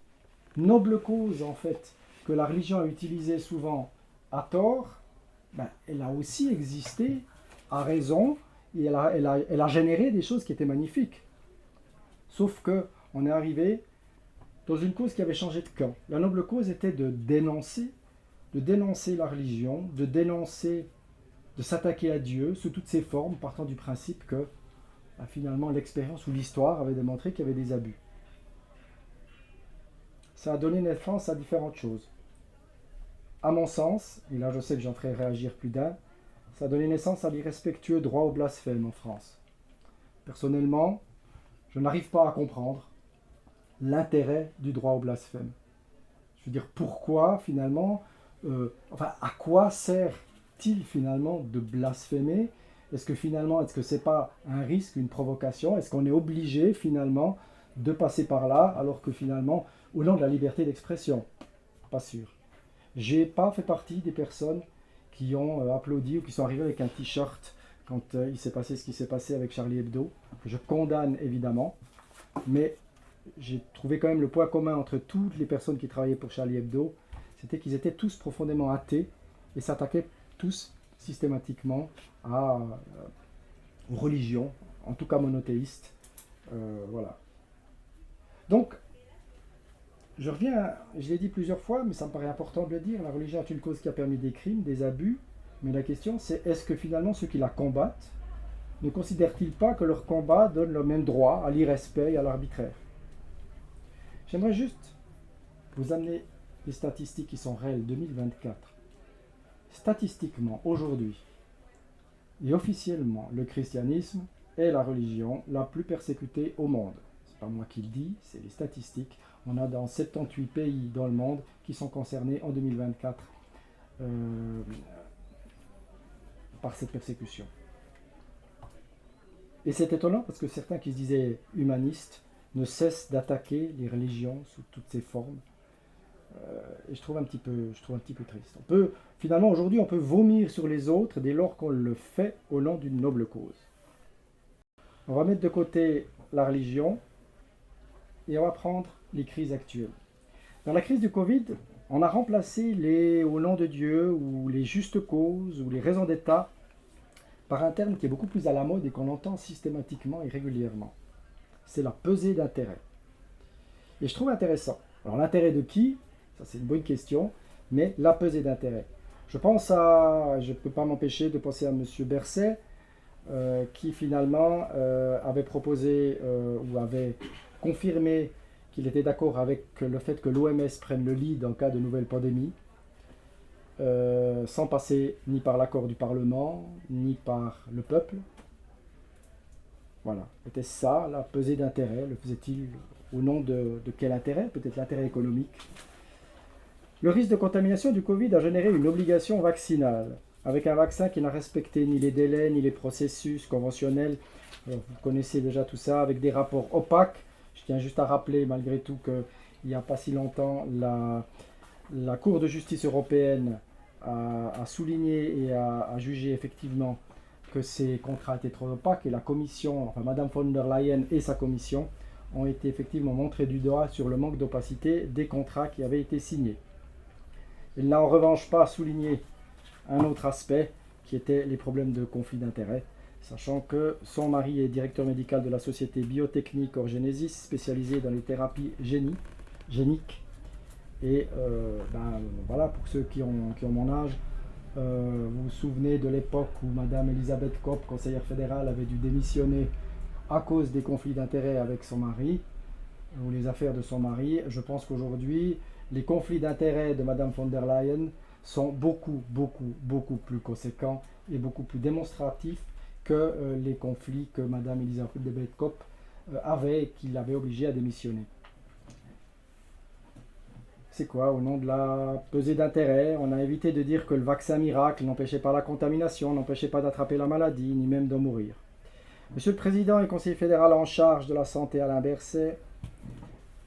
noble cause, en fait, que la religion a utilisée souvent à tort, elle a aussi existé à raison, et elle a généré des choses qui étaient magnifiques. Sauf que on est arrivé dans une cause qui avait changé de camp. La noble cause était de dénoncer la religion, de s'attaquer à Dieu sous toutes ses formes, partant du principe que finalement l'expérience ou l'histoire avait démontré qu'il y avait des abus. Ça a donné naissance à différentes choses. À mon sens, et là je sais que j'en ferai réagir plus d'un, ça a donné naissance à l'irrespectueux droit au blasphème en France. Personnellement, je n'arrive pas à comprendre l'intérêt du droit au blasphème. Je veux dire, pourquoi finalement, à quoi sert-il finalement de blasphémer? Est-ce que c'est pas un risque, une provocation? Est-ce qu'on est obligé finalement de passer par là, alors que finalement, au nom de la liberté d'expression? Pas sûr. J'ai pas fait partie des personnes qui ont applaudi ou qui sont arrivées avec un t-shirt quand il s'est passé ce qui s'est passé avec Charlie Hebdo, que je condamne évidemment, mais j'ai trouvé quand même le point commun entre toutes les personnes qui travaillaient pour Charlie Hebdo, c'était qu'ils étaient tous profondément athées et s'attaquaient tous systématiquement aux religions, en tout cas monothéistes. Voilà. Donc, je reviens, je l'ai dit plusieurs fois, mais ça me paraît important de le dire, la religion est une cause qui a permis des crimes, des abus, mais la question c'est, est-ce que finalement ceux qui la combattent ne considèrent-ils pas que leur combat donne le même droit à l'irrespect et à l'arbitraire? J'aimerais juste vous amener des statistiques qui sont réelles, 2024. Statistiquement, aujourd'hui, et officiellement, le christianisme est la religion la plus persécutée au monde. C'est pas moi qui le dis, c'est les statistiques. On a dans 78 pays dans le monde qui sont concernés en 2024 par cette persécution. Et c'est étonnant parce que certains qui se disaient humanistes ne cessent d'attaquer les religions sous toutes ces formes. Et je trouve un petit peu triste. Finalement, aujourd'hui, on peut vomir sur les autres dès lors qu'on le fait au nom d'une noble cause. On va mettre de côté la religion et on va prendre les crises actuelles. Dans la crise du Covid, on a remplacé les au nom de Dieu ou les justes causes ou les raisons d'État par un terme qui est beaucoup plus à la mode et qu'on entend systématiquement et régulièrement. C'est la pesée d'intérêt. Et je trouve intéressant. Alors l'intérêt de qui? Ça c'est une bonne question, mais la pesée d'intérêt. Je ne peux pas m'empêcher de penser à M. Berset, qui finalement avait proposé ou avait confirmé qu'il était d'accord avec le fait que l'OMS prenne le lead en cas de nouvelle pandémie, sans passer ni par l'accord du Parlement, ni par le peuple. Voilà. Était ça la pesée d'intérêt? Le faisait-il au nom de quel intérêt? Peut-être l'intérêt économique. Le risque de contamination du Covid a généré une obligation vaccinale, avec un vaccin qui n'a respecté ni les délais, ni les processus conventionnels. Alors, vous connaissez déjà tout ça, avec des rapports opaques. Je tiens juste à rappeler, malgré tout, qu'il n'y a pas si longtemps, la Cour de justice européenne a souligné et a jugé effectivement que ces contrats étaient trop opaques, et la commission, enfin Madame von der Leyen et sa commission, ont été effectivement montrés du doigt sur le manque d'opacité des contrats qui avaient été signés. Elle n'a en revanche pas souligné un autre aspect qui était les problèmes de conflit d'intérêts, sachant que son mari est directeur médical de la société biotechnique Orgenesis, spécialisée dans les thérapies géniques. Et voilà, pour ceux qui ont mon âge, vous vous souvenez de l'époque où Madame Elisabeth Kopp, conseillère fédérale, avait dû démissionner à cause des conflits d'intérêts avec son mari, ou les affaires de son mari. Je pense qu'aujourd'hui, les conflits d'intérêts de Madame von der Leyen sont beaucoup plus conséquents et beaucoup plus démonstratifs que les conflits que Madame Elisabeth Kopp avait et qui l'avait obligée à démissionner. C'est quoi? Au nom de la pesée d'intérêt, on a évité de dire que le vaccin miracle n'empêchait pas la contamination, n'empêchait pas d'attraper la maladie, ni même d'en mourir. Monsieur le Président et conseiller fédéral en charge de la santé, Alain Berset,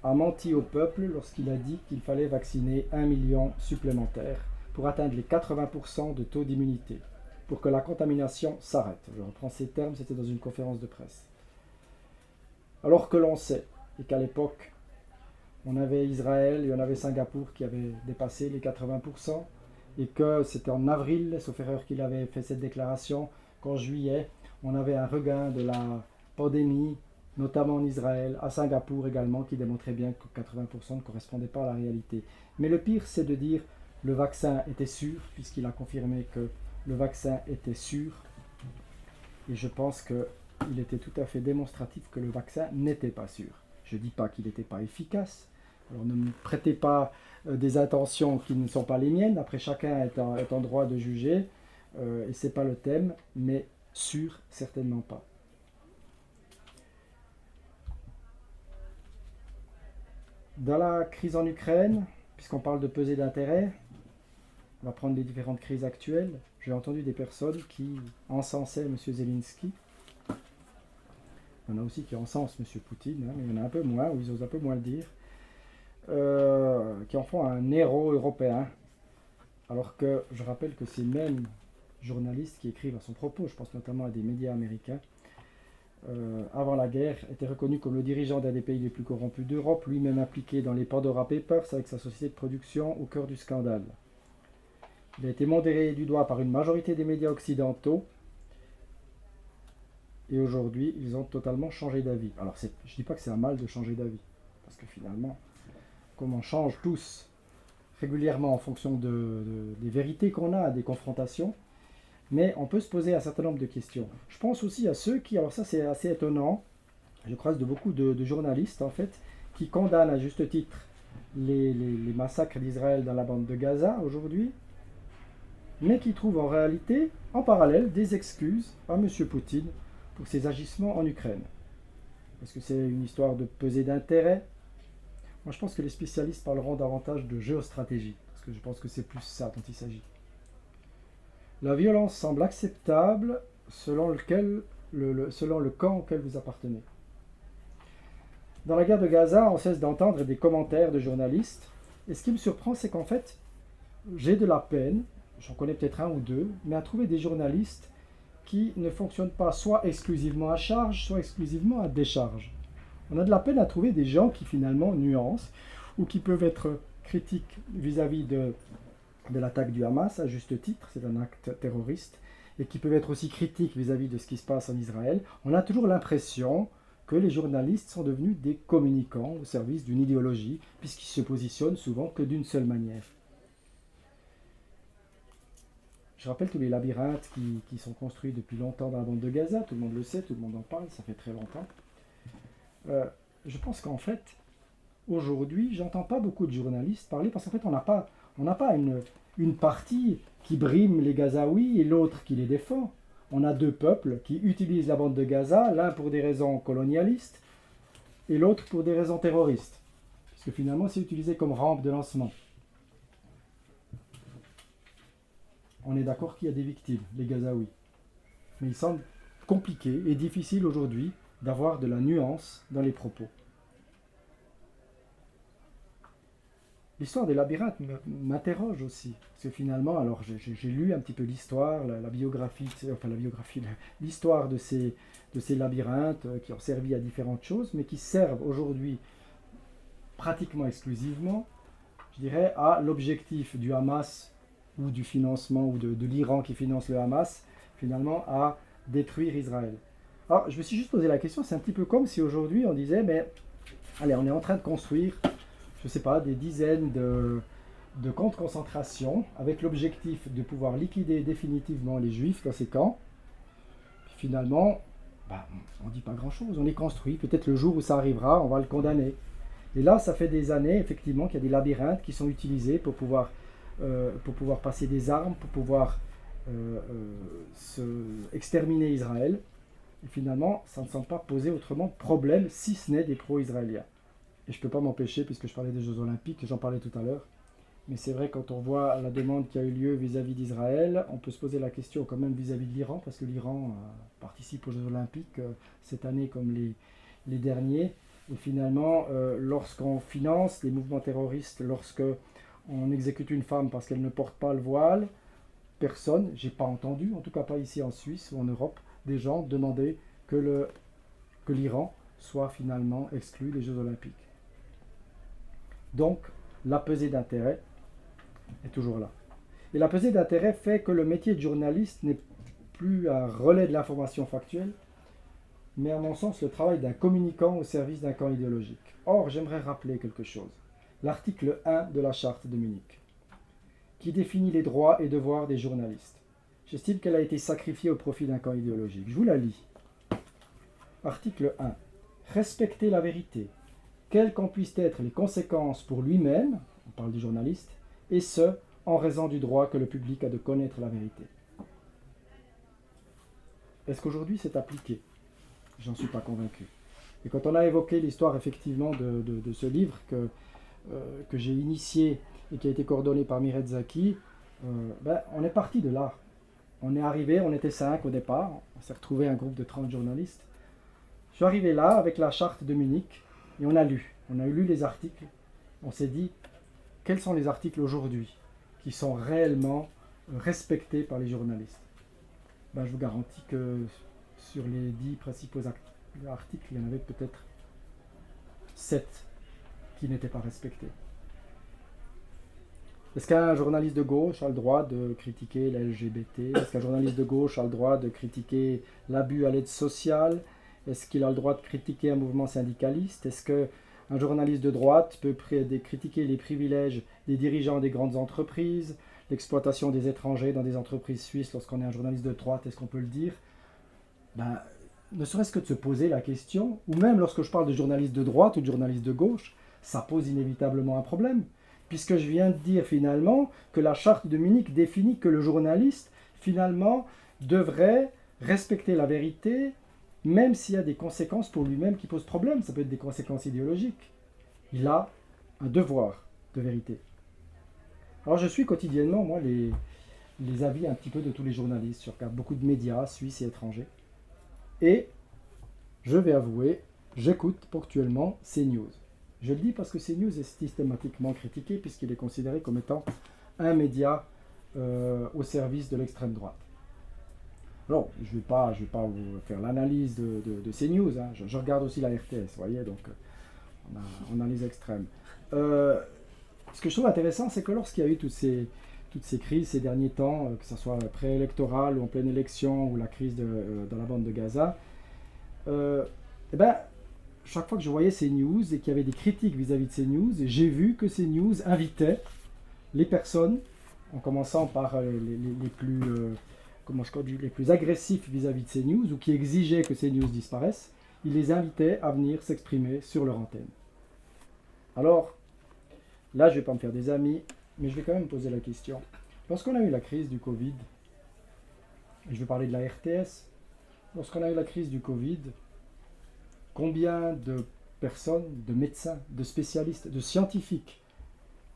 a menti au peuple lorsqu'il a dit qu'il fallait vacciner 1 million supplémentaire pour atteindre les 80% de taux d'immunité, pour que la contamination s'arrête. Je reprends ces termes, c'était dans une conférence de presse. Alors que l'on sait, et qu'à l'époque, on avait Israël et on avait Singapour qui avaient dépassé les 80%, et que c'était en avril, sauf erreur, qu'il avait fait cette déclaration, qu'en juillet, on avait un regain de la pandémie, notamment en Israël, à Singapour également, qui démontrait bien que 80% ne correspondait pas à la réalité. Mais le pire, c'est de dire le vaccin était sûr, puisqu'il a confirmé que le vaccin était sûr. Et je pense qu'il était tout à fait démonstratif que le vaccin n'était pas sûr. Je ne dis pas qu'il n'était pas efficace. Alors ne me prêtez pas des intentions qui ne sont pas les miennes. Après, chacun est en droit de juger. Et ce n'est pas le thème, mais sûr, certainement pas. Dans la crise en Ukraine, puisqu'on parle de pesée d'intérêt, on va prendre les différentes crises actuelles. J'ai entendu des personnes qui encensaient M. Zelensky. Il y en a aussi qui encensent M. Poutine, mais il y en a un peu moins, ou ils osent un peu moins le dire, qui en font un héros européen. Alors que je rappelle que ces mêmes journalistes qui écrivent à son propos, je pense notamment à des médias américains, avant la guerre, était reconnu comme le dirigeant d'un des pays les plus corrompus d'Europe, lui-même impliqué dans les Pandora Papers avec sa société de production au cœur du scandale. Il a été modéré du doigt par une majorité des médias occidentaux, et aujourd'hui, ils ont totalement changé d'avis. Alors, je ne dis pas que c'est un mal de changer d'avis, parce que finalement, comme on change tous régulièrement en fonction des vérités qu'on a, des confrontations, mais on peut se poser un certain nombre de questions. Je pense aussi à ceux qui, alors ça c'est assez étonnant, je croise de beaucoup de journalistes en fait, qui condamnent à juste titre les massacres d'Israël dans la bande de Gaza aujourd'hui, mais qui trouvent en réalité, en parallèle, des excuses à M. Poutine pour ses agissements en Ukraine. Est-ce que c'est une histoire de pesée d'intérêt? Moi je pense que les spécialistes parleront davantage de géostratégie, parce que je pense que c'est plus ça dont il s'agit. La violence semble acceptable selon le camp auquel vous appartenez. Dans la guerre de Gaza, on cesse d'entendre des commentaires de journalistes Et ce qui me surprend, c'est qu'en fait, j'ai de la peine, j'en connais peut-être un ou deux, mais à trouver des journalistes qui ne fonctionnent pas soit exclusivement à charge, soit exclusivement à décharge. On a de la peine à trouver des gens qui finalement nuancent ou qui peuvent être critiques vis-à-vis de l'attaque du Hamas, à juste titre, c'est un acte terroriste, et qui peuvent être aussi critiques vis-à-vis de ce qui se passe en Israël. On a toujours l'impression que les journalistes sont devenus des communicants au service d'une idéologie, puisqu'ils se positionnent souvent que d'une seule manière. Je rappelle tous les labyrinthes qui sont construits depuis longtemps dans la bande de Gaza, tout le monde le sait, tout le monde en parle, ça fait très longtemps. Je pense qu'en fait, aujourd'hui, j'entends pas beaucoup de journalistes parler parce qu'en fait, on n'a pas une partie qui brime les Gazaouis et l'autre qui les défend. On a deux peuples qui utilisent la bande de Gaza, l'un pour des raisons colonialistes et l'autre pour des raisons terroristes. Parce que finalement, c'est utilisé comme rampe de lancement. On est d'accord qu'il y a des victimes, les Gazaouis. Mais il semble compliqué et difficile aujourd'hui d'avoir de la nuance dans les propos. L'histoire des labyrinthes m'interroge aussi. Parce que finalement, alors j'ai lu un petit peu l'histoire, la biographie, l'histoire de ces labyrinthes qui ont servi à différentes choses, mais qui servent aujourd'hui pratiquement exclusivement, je dirais, à l'objectif du Hamas ou du financement ou de l'Iran qui finance le Hamas, finalement, à détruire Israël. Alors, je me suis juste posé la question, c'est un petit peu comme si aujourd'hui on disait, mais allez, on est en train de construire, je ne sais pas, des dizaines de camps de concentration avec l'objectif de pouvoir liquider définitivement les Juifs dans ces camps. Puis finalement, on ne dit pas grand-chose, on les construit. Peut-être le jour où ça arrivera, on va le condamner. Et là, ça fait des années, effectivement, qu'il y a des labyrinthes qui sont utilisés pour pouvoir passer des armes, pour pouvoir exterminer Israël. Et finalement, ça ne semble pas poser autrement problème, si ce n'est des pro-israéliens. Et je ne peux pas m'empêcher, puisque je parlais des Jeux Olympiques, j'en parlais tout à l'heure, mais c'est vrai, quand on voit la demande qui a eu lieu vis-à-vis d'Israël, on peut se poser la question quand même vis-à-vis de l'Iran, parce que l'Iran participe aux Jeux Olympiques cette année comme les derniers. Et finalement, lorsqu'on finance les mouvements terroristes, lorsqu'on exécute une femme parce qu'elle ne porte pas le voile, personne, j'ai pas entendu, en tout cas pas ici en Suisse ou en Europe, des gens demander que l'Iran soit finalement exclu des Jeux Olympiques. Donc, la pesée d'intérêt est toujours là. Et la pesée d'intérêt fait que le métier de journaliste n'est plus un relais de l'information factuelle, mais à mon sens le travail d'un communicant au service d'un camp idéologique. Or, j'aimerais rappeler quelque chose. L'article 1 de la Charte de Munich, qui définit les droits et devoirs des journalistes. J'estime qu'elle a été sacrifiée au profit d'un camp idéologique. Je vous la lis. Article 1. Respecter la vérité, quelles qu'en puissent être les conséquences pour lui-même, on parle du journaliste, et ce, en raison du droit que le public a de connaître la vérité. Est-ce qu'aujourd'hui c'est appliqué? J'en suis pas convaincu. Et quand on a évoqué l'histoire effectivement de ce livre que j'ai initié et qui a été coordonné par Mireille Zaki, on est parti de là. On est arrivé, on était 5 au départ, on s'est retrouvé un groupe de 30 journalistes. Je suis arrivé là avec la charte de Munich et on a lu les articles. On s'est dit, quels sont les articles aujourd'hui qui sont réellement respectés par les journalistes? Je vous garantis que sur les 10 principaux articles, il y en avait peut-être 7 qui n'étaient pas respectés. Est-ce qu'un journaliste de gauche a le droit de critiquer la LGBT? Est-ce qu'un journaliste de gauche a le droit de critiquer l'abus à l'aide sociale? Est-ce qu'il a le droit de critiquer un mouvement syndicaliste? Est-ce qu'un journaliste de droite peut critiquer les privilèges des dirigeants des grandes entreprises, l'exploitation des étrangers dans des entreprises suisses lorsqu'on est un journaliste de droite? Est-ce qu'on peut le dire? Ne serait-ce que de se poser la question, ou même lorsque je parle de journaliste de droite ou de journaliste de gauche, ça pose inévitablement un problème. Puisque je viens de dire finalement que la charte de Munich définit que le journaliste, finalement, devrait respecter la vérité, même s'il y a des conséquences pour lui-même qui posent problème. Ça peut être des conséquences idéologiques. Il a un devoir de vérité. Alors je suis quotidiennement, moi, les avis un petit peu de tous les journalistes. Je regarde beaucoup de médias, suisses et étrangers. Et je vais avouer, j'écoute ponctuellement CNews. Je le dis parce que CNews est systématiquement critiqué puisqu'il est considéré comme étant un média au service de l'extrême droite. Alors, je ne vais pas vous faire l'analyse de CNews, hein. Je regarde aussi la RTS, vous voyez, donc on a les extrêmes. Ce que je trouve intéressant, c'est que lorsqu'il y a eu toutes ces crises ces derniers temps, que ce soit préélectorale ou en pleine élection, ou la crise dans la bande de Gaza, eh ben, chaque fois que je voyais ces news et qu'il y avait des critiques vis-à-vis de ces news, j'ai vu que ces news invitaient les personnes, en commençant par les plus, les plus agressifs vis-à-vis de ces news, ou qui exigeaient que ces news disparaissent, ils les invitaient à venir s'exprimer sur leur antenne. Alors, là, je ne vais pas me faire des amis, mais je vais quand même poser la question. Lorsqu'on a eu la crise du Covid, et je vais parler de la RTS, lorsqu'on a eu la crise du Covid, combien de personnes, de médecins, de spécialistes, de scientifiques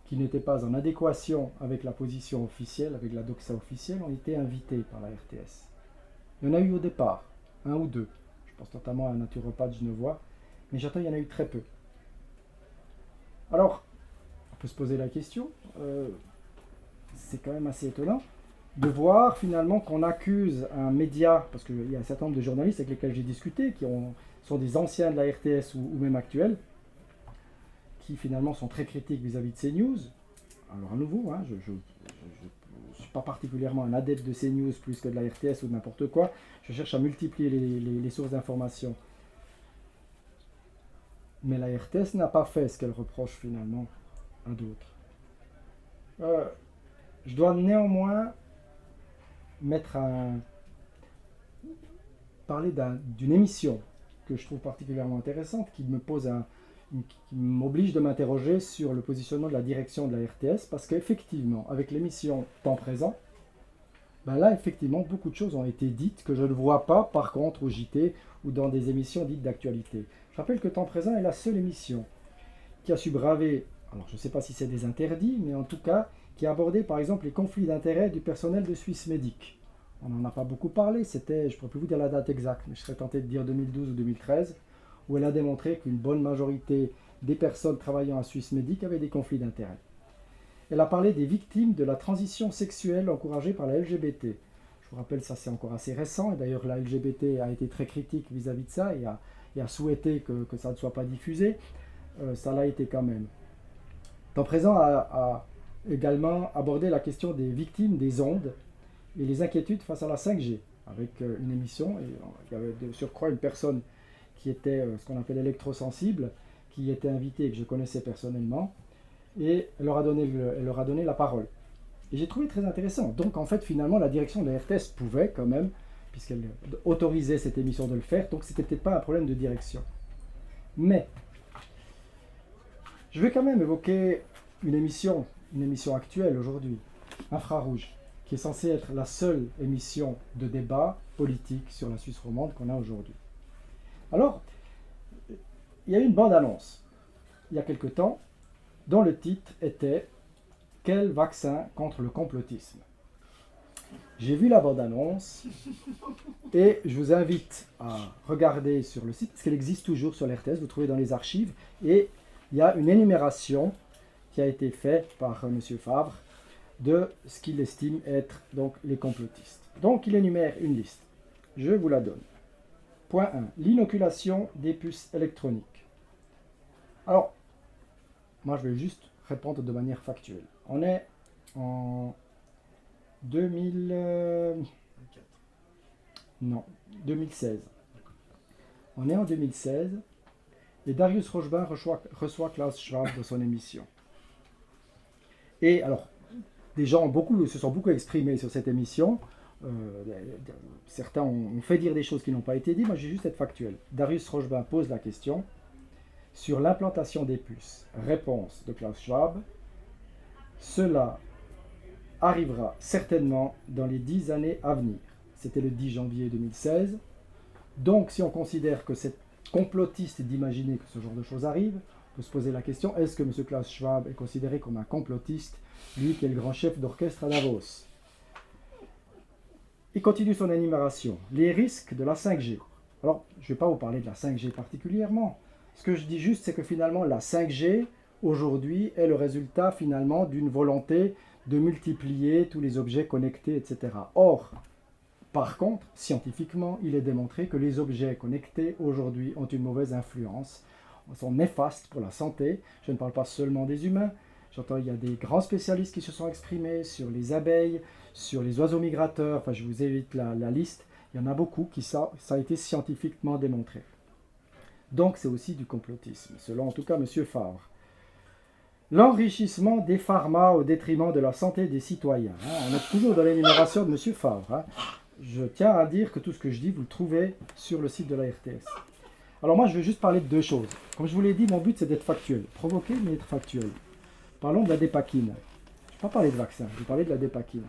qui n'étaient pas en adéquation avec la position officielle, avec la doxa officielle, ont été invités par la RTS. Il y en a eu au départ, un ou deux. Je pense notamment à un naturopathe genevois, mais j'entends qu'il y en a eu très peu. Alors, on peut se poser la question, c'est quand même assez étonnant de voir finalement qu'on accuse un média, parce qu'il y a un certain nombre de journalistes avec lesquels j'ai discuté, sont des anciens de la RTS ou même actuels, qui finalement sont très critiques vis-à-vis de CNews. Alors à nouveau, hein, je ne suis pas particulièrement un adepte de CNews plus que de la RTS ou de n'importe quoi. Je cherche à multiplier les sources d'information. Mais la RTS n'a pas fait ce qu'elle reproche finalement à d'autres. Je dois néanmoins parler d'une émission que je trouve particulièrement intéressante, qui m'oblige de m'interroger sur le positionnement de la direction de la RTS, parce qu'effectivement, avec l'émission Temps présent, ben là, effectivement, beaucoup de choses ont été dites que je ne vois pas, par contre, au JT ou dans des émissions dites d'actualité. Je rappelle que Temps présent est la seule émission qui a su braver, alors je ne sais pas si c'est des interdits, mais en tout cas, qui a abordé, par exemple, les conflits d'intérêts du personnel de Swissmedic. On n'en a pas beaucoup parlé, c'était, je ne pourrais plus vous dire la date exacte, mais je serais tenté de dire 2012 ou 2013, où elle a démontré qu'une bonne majorité des personnes travaillant à Swissmedic avaient des conflits d'intérêts. Elle a parlé des victimes de la transition sexuelle encouragée par la LGBT. Je vous rappelle, ça c'est encore assez récent, et d'ailleurs la LGBT a été très critique vis-à-vis de ça, et a souhaité que ça ne soit pas diffusé. Ça l'a été quand même. Temps présent a également abordé la question des victimes des ondes, et les inquiétudes face à la 5G, avec une émission, et il y avait de surcroît une personne qui était ce qu'on appelle électrosensible, qui était invitée et que je connaissais personnellement, et elle leur a donné la parole. Et j'ai trouvé très intéressant. Donc en fait, finalement, la direction de la RTS pouvait quand même, puisqu'elle autorisait cette émission de le faire, donc c'était peut-être pas un problème de direction. Mais, je vais quand même évoquer une émission actuelle aujourd'hui, Infrarouge, qui est censée être la seule émission de débat politique sur la Suisse romande qu'on a aujourd'hui. Alors, il y a eu une bande-annonce, il y a quelque temps, dont le titre était « Quel vaccin contre le complotisme ?» J'ai vu la bande-annonce et je vous invite à regarder sur le site, parce qu'elle existe toujours sur l'RTS, vous trouvez dans les archives, et il y a une énumération qui a été faite par M. Favre de ce qu'il estime être donc les complotistes. Donc il énumère une liste. Je vous la donne. Point 1. L'inoculation des puces électroniques. Alors, moi je vais juste répondre de manière factuelle. On est en 2016. On est en 2016 et Darius Rochebin reçoit Klaus Schwab dans son émission. Et alors, des gens se sont beaucoup exprimés sur cette émission. Certains ont fait dire des choses qui n'ont pas été dites. Moi, je vais juste être factuel. Darius Rochebin pose la question sur l'implantation des puces. Réponse de Klaus Schwab. Cela arrivera certainement dans les 10 années à venir. C'était le 10 janvier 2016. Donc, si on considère que c'est complotiste d'imaginer que ce genre de choses arrive, on peut se poser la question, est-ce que M. Klaus Schwab est considéré comme un complotiste, lui qui est le grand chef d'orchestre à Davos? Il continue son énumération. Les risques de la 5G. Alors, je ne vais pas vous parler de la 5G particulièrement, Ce que je dis juste, c'est que finalement, la 5G, aujourd'hui, est le résultat finalement d'une volonté de multiplier tous les objets connectés, etc. Or, par contre, scientifiquement, il est démontré que les objets connectés aujourd'hui ont une mauvaise influence, sont néfastes pour la santé. Je ne parle pas seulement des humains. J'entends, il y a des grands spécialistes qui se sont exprimés sur les abeilles, sur les oiseaux migrateurs. Enfin, je vous évite la liste. Il y en a beaucoup qui ça a été scientifiquement démontré. Donc, c'est aussi du complotisme, selon en tout cas M. Favre. L'enrichissement des pharma au détriment de la santé des citoyens. On est toujours dans l'énumération de M. Favre. Je tiens à dire que tout ce que je dis, vous le trouvez sur le site de la RTS. Alors moi, je vais juste parler de deux choses. Comme je vous l'ai dit, mon but, c'est d'être factuel. Provoquer, mais être factuel. Parlons de la dépakine. Je ne vais pas parler de vaccin, je vais parler de la dépakine.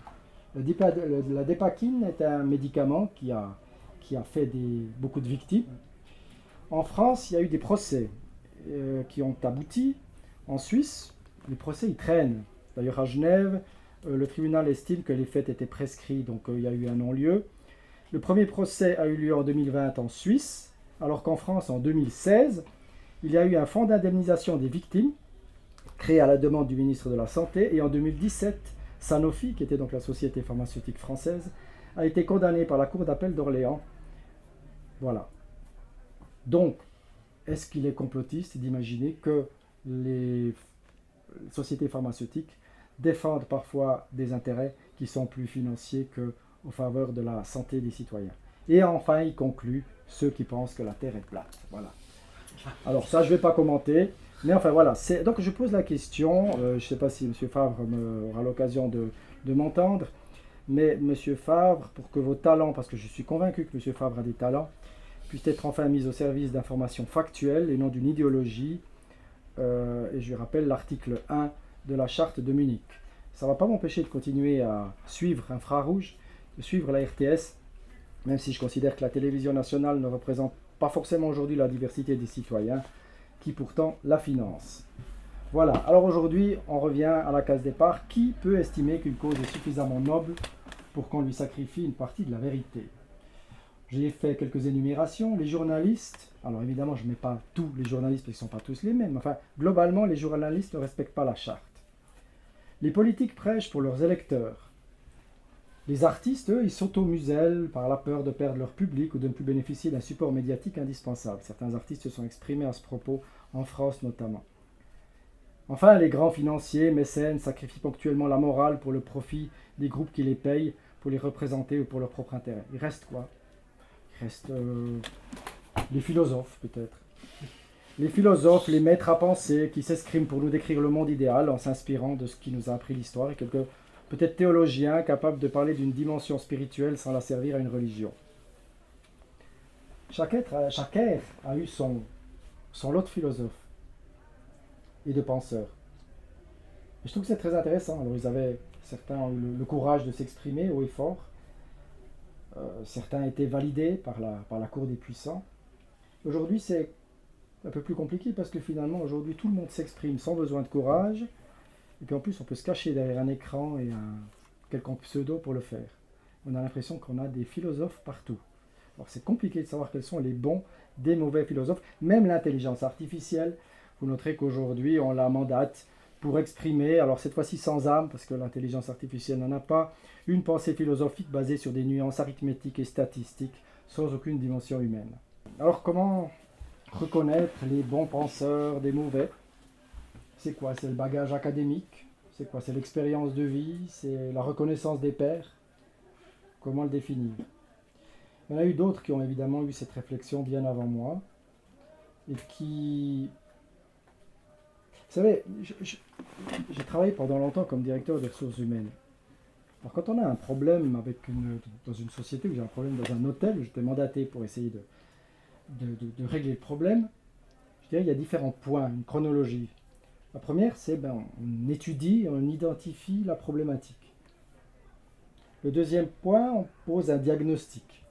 La dépakine est un médicament qui a fait beaucoup de victimes. En France, il y a eu des procès qui ont abouti. En Suisse, les procès, ils traînent. D'ailleurs, à Genève, le tribunal estime que les faits étaient prescrits, donc il y a eu un non-lieu. Le premier procès a eu lieu en 2020 en Suisse, alors qu'en France, en 2016, il y a eu un fonds d'indemnisation des victimes, créé à la demande du ministre de la Santé, et en 2017, Sanofi, qui était donc la société pharmaceutique française, a été condamné par la Cour d'appel d'Orléans. Voilà. Donc, est-ce qu'il est complotiste d'imaginer que les sociétés pharmaceutiques défendent parfois des intérêts qui sont plus financiers qu'en faveur de la santé des citoyens? Et enfin, il conclut ceux qui pensent que la Terre est plate. Voilà. Alors ça, je ne vais pas commenter. Mais enfin, voilà. Donc, je pose la question. Je ne sais pas si M. Favre aura l'occasion de m'entendre. Mais M. Favre, pour que vos talents, parce que je suis convaincu que M. Favre a des talents, puissent être enfin mis au service d'informations factuelles et non d'une idéologie. Et je rappelle l'article 1 de la charte de Munich. Ça ne va pas m'empêcher de continuer à suivre Infrarouge, de suivre la RTS, même si je considère que la télévision nationale ne représente pas forcément aujourd'hui la diversité des citoyens, qui pourtant la financent. Voilà, alors aujourd'hui, on revient à la case départ. Qui peut estimer qu'une cause est suffisamment noble pour qu'on lui sacrifie une partie de la vérité? J'ai fait quelques énumérations. Les journalistes, alors évidemment je ne mets pas tous les journalistes parce qu'ils ne sont pas tous les mêmes, enfin globalement les journalistes ne respectent pas la charte. Les politiques prêchent pour leurs électeurs. Les artistes, eux, ils s'automusellent par la peur de perdre leur public ou de ne plus bénéficier d'un support médiatique indispensable. Certains artistes se sont exprimés à ce propos, en France notamment. Enfin, les grands financiers, mécènes, sacrifient ponctuellement la morale pour le profit des groupes qui les payent, pour les représenter ou pour leur propre intérêt. Il reste quoi? Il reste les philosophes, peut-être. Les philosophes, les maîtres à penser, qui s'escriment pour nous décrire le monde idéal en s'inspirant de ce qui nous a appris l'histoire, et quelques peut-être théologiens capables de parler d'une dimension spirituelle sans la servir à une religion. Chaque ère a eu son lot de philosophes et de penseurs. Et je trouve que c'est très intéressant. Alors certains ont eu le courage de s'exprimer haut et fort. Certains étaient validés par la cour des puissants. Aujourd'hui, c'est un peu plus compliqué parce que finalement, aujourd'hui, tout le monde s'exprime sans besoin de courage. Et puis en plus, on peut se cacher derrière un écran et un quelconque pseudo pour le faire. On a l'impression qu'on a des philosophes partout. Alors c'est compliqué de savoir quels sont les bons des mauvais philosophes. Même l'intelligence artificielle, vous noterez qu'aujourd'hui, on la mandate pour exprimer, alors cette fois-ci sans âme, parce que l'intelligence artificielle n'en a pas, une pensée philosophique basée sur des nuances arithmétiques et statistiques, sans aucune dimension humaine. Alors comment reconnaître les bons penseurs des mauvais? C'est quoi? C'est le bagage académique? C'est quoi? C'est l'expérience de vie? C'est la reconnaissance des pairs? Comment le définir? Il y en a eu d'autres qui ont évidemment eu cette réflexion bien avant moi, et qui... Vous savez, j'ai travaillé pendant longtemps comme directeur des ressources humaines. Alors quand on a un problème dans une société, ou j'ai un problème dans un hôtel, où j'étais mandaté pour essayer de régler le problème, je dirais qu'il y a différents points, une chronologie. La première, c'est on étudie, on identifie la problématique. Le deuxième point, on pose un diagnostic.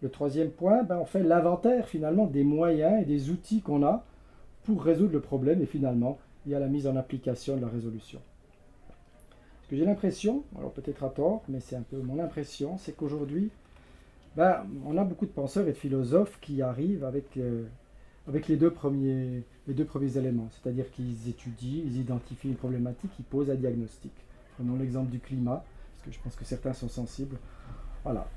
Le troisième point, on fait l'inventaire finalement des moyens et des outils qu'on a pour résoudre le problème, et finalement, il y a la mise en application de la résolution. Ce que j'ai l'impression, alors peut-être à tort, mais c'est un peu mon impression, c'est qu'aujourd'hui, on a beaucoup de penseurs et de philosophes qui arrivent avec avec les deux premiers éléments, c'est-à-dire qu'ils étudient, ils identifient une problématique, ils posent un diagnostic. Prenons l'exemple du climat, parce que je pense que certains sont sensibles. Voilà,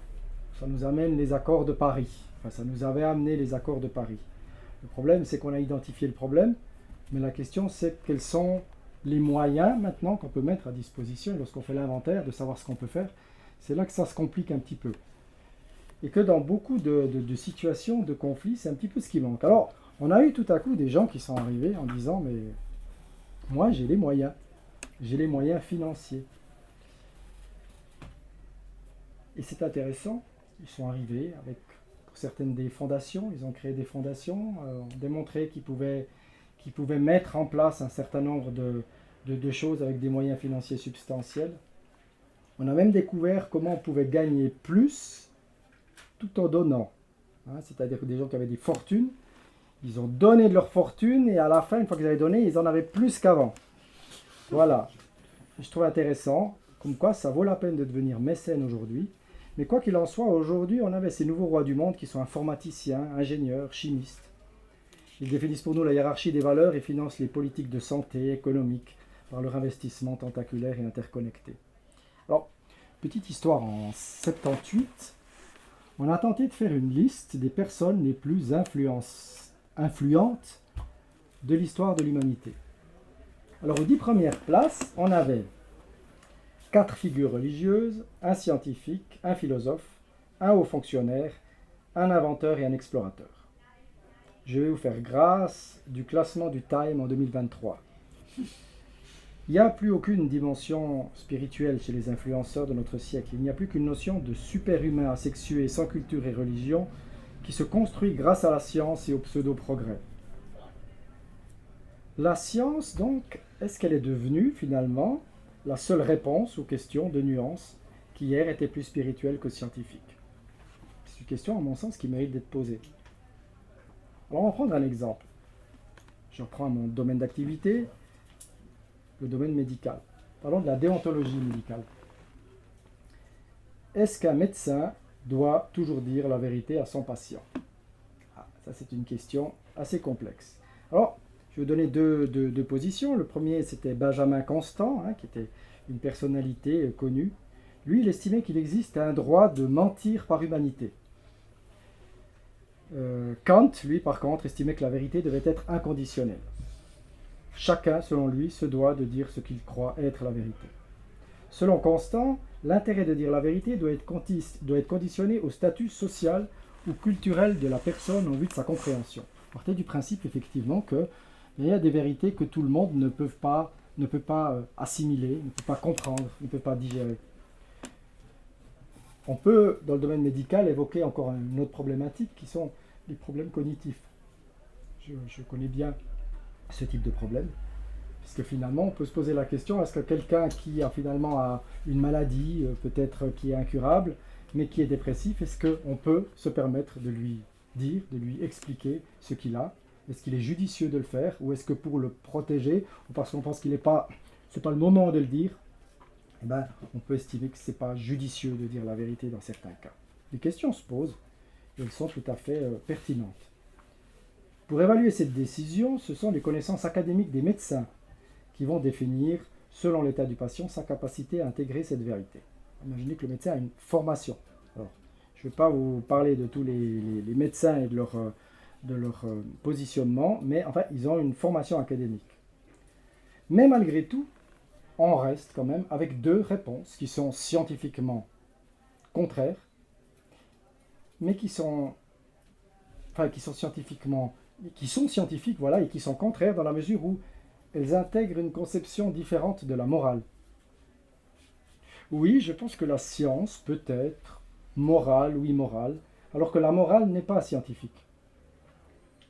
ça nous amène les accords de Paris. Enfin, ça nous avait amené les accords de Paris. Le problème, c'est qu'on a identifié le problème, mais la question, c'est quels sont les moyens maintenant qu'on peut mettre à disposition lorsqu'on fait l'inventaire de savoir ce qu'on peut faire. C'est là que ça se complique un petit peu. Et que dans beaucoup de situations de conflit, c'est un petit peu ce qui manque. Alors, on a eu tout à coup des gens qui sont arrivés en disant, mais moi j'ai les moyens financiers. Et c'est intéressant, ils sont arrivés avec, pour certaines des fondations, ils ont créé des fondations, ont démontré qu'ils pouvaient mettre en place un certain nombre de choses avec des moyens financiers substantiels. On a même découvert comment on pouvait gagner plus tout en donnant. C'est-à-dire que des gens qui avaient des fortunes, ils ont donné de leur fortune et à la fin, une fois qu'ils avaient donné, ils en avaient plus qu'avant. Voilà. Je trouve intéressant, comme quoi ça vaut la peine de devenir mécène aujourd'hui. Mais quoi qu'il en soit, aujourd'hui, on avait ces nouveaux rois du monde qui sont informaticiens, ingénieurs, chimistes. Ils définissent pour nous la hiérarchie des valeurs et financent les politiques de santé économique par leur investissement tentaculaire et interconnecté. Alors, petite histoire, en 78, on a tenté de faire une liste des personnes les plus influentes de l'histoire de l'humanité. Alors, aux 10 premières places, on avait 4 figures religieuses, un scientifique, un philosophe, un haut fonctionnaire, un inventeur et un explorateur. Je vais vous faire grâce du classement du Time en 2023. Il n'y a plus aucune dimension spirituelle chez les influenceurs de notre siècle. Il n'y a plus qu'une notion de super-humain asexué, sans culture et religion, qui se construit grâce à la science et au pseudo-progrès. La science, donc, est-ce qu'elle est devenue, finalement, la seule réponse aux questions de nuances qui hier étaient plus spirituelles que scientifiques? C'est une question, à mon sens, qui mérite d'être posée. Alors, on va prendre un exemple. Je reprends mon domaine d'activité, le domaine médical. Parlons de la déontologie médicale. Est-ce qu'un médecin doit toujours dire la vérité à son patient? Ça, c'est une question assez complexe. Alors, je vais vous donner deux positions. Le premier, c'était Benjamin Constant, qui était une personnalité connue. Lui, il estimait qu'il existe un droit de mentir par humanité. Kant, lui, par contre, estimait que la vérité devait être inconditionnelle. Chacun, selon lui, se doit de dire ce qu'il croit être la vérité. Selon Constant, l'intérêt de dire la vérité doit être conditionné au statut social ou culturel de la personne en vue de sa compréhension. Partez du principe, effectivement, qu'il y a des vérités que tout le monde ne peut pas assimiler, ne peut pas comprendre, ne peut pas digérer. On peut, dans le domaine médical, évoquer encore une autre problématique qui sont les problèmes cognitifs. Je connais bien ce type de problème, puisque finalement on peut se poser la question, est-ce que quelqu'un qui a finalement une maladie, peut-être qui est incurable, mais qui est dépressif, est-ce qu'on peut se permettre de lui dire, de lui expliquer ce qu'il a? Est-ce qu'il est judicieux de le faire, ou est-ce que pour le protéger, ou parce qu'on pense qu'il n'est pas, c'est pas le moment de le dire, on peut estimer que ce n'est pas judicieux de dire la vérité dans certains cas. Les questions se posent, et elles sont tout à fait pertinentes. Pour évaluer cette décision, ce sont les connaissances académiques des médecins qui vont définir, selon l'état du patient, sa capacité à intégrer cette vérité. Imaginez que le médecin a une formation. Alors, je ne vais pas vous parler de tous les médecins et de leur positionnement, mais enfin, ils ont une formation académique. Mais malgré tout, on reste quand même avec deux réponses qui sont scientifiquement contraires, mais qui sont scientifiques, voilà, et qui sont contraires dans la mesure où elles intègrent une conception différente de la morale. Oui, je pense que la science peut être morale ou immorale, alors que la morale n'est pas scientifique.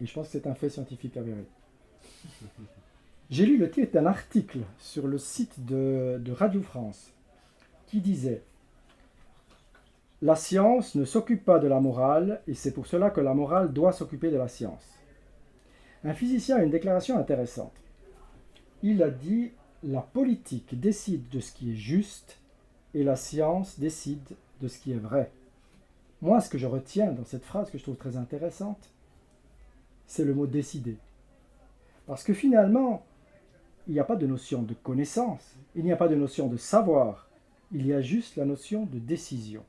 Et je pense que c'est un fait scientifique avéré. J'ai lu le titre d'un article sur le site de Radio France qui disait « La science ne s'occupe pas de la morale et c'est pour cela que la morale doit s'occuper de la science. » Un physicien a une déclaration intéressante. Il a dit « La politique décide de ce qui est juste et la science décide de ce qui est vrai. » Moi, ce que je retiens dans cette phrase que je trouve très intéressante, c'est le mot décider. Parce que finalement, il n'y a pas de notion de connaissance, il n'y a pas de notion de savoir, il y a juste la notion de décision.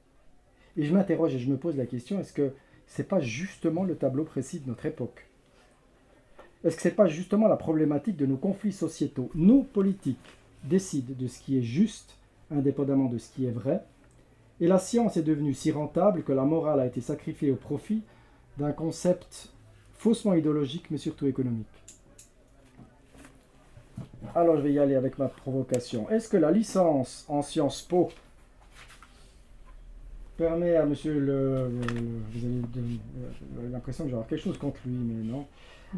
Et je m'interroge et je me pose la question, est-ce que ce n'est pas justement le tableau précis de notre époque? Est-ce que ce n'est pas justement la problématique de nos conflits sociétaux? Nos politiques décident de ce qui est juste, indépendamment de ce qui est vrai, et la science est devenue si rentable que la morale a été sacrifiée au profit d'un concept faussement idéologique, mais surtout économique. Alors je vais y aller avec ma provocation. Est-ce que la licence en Sciences Po permet à monsieur vous avez l'impression que j'ai quelque chose contre lui, mais non.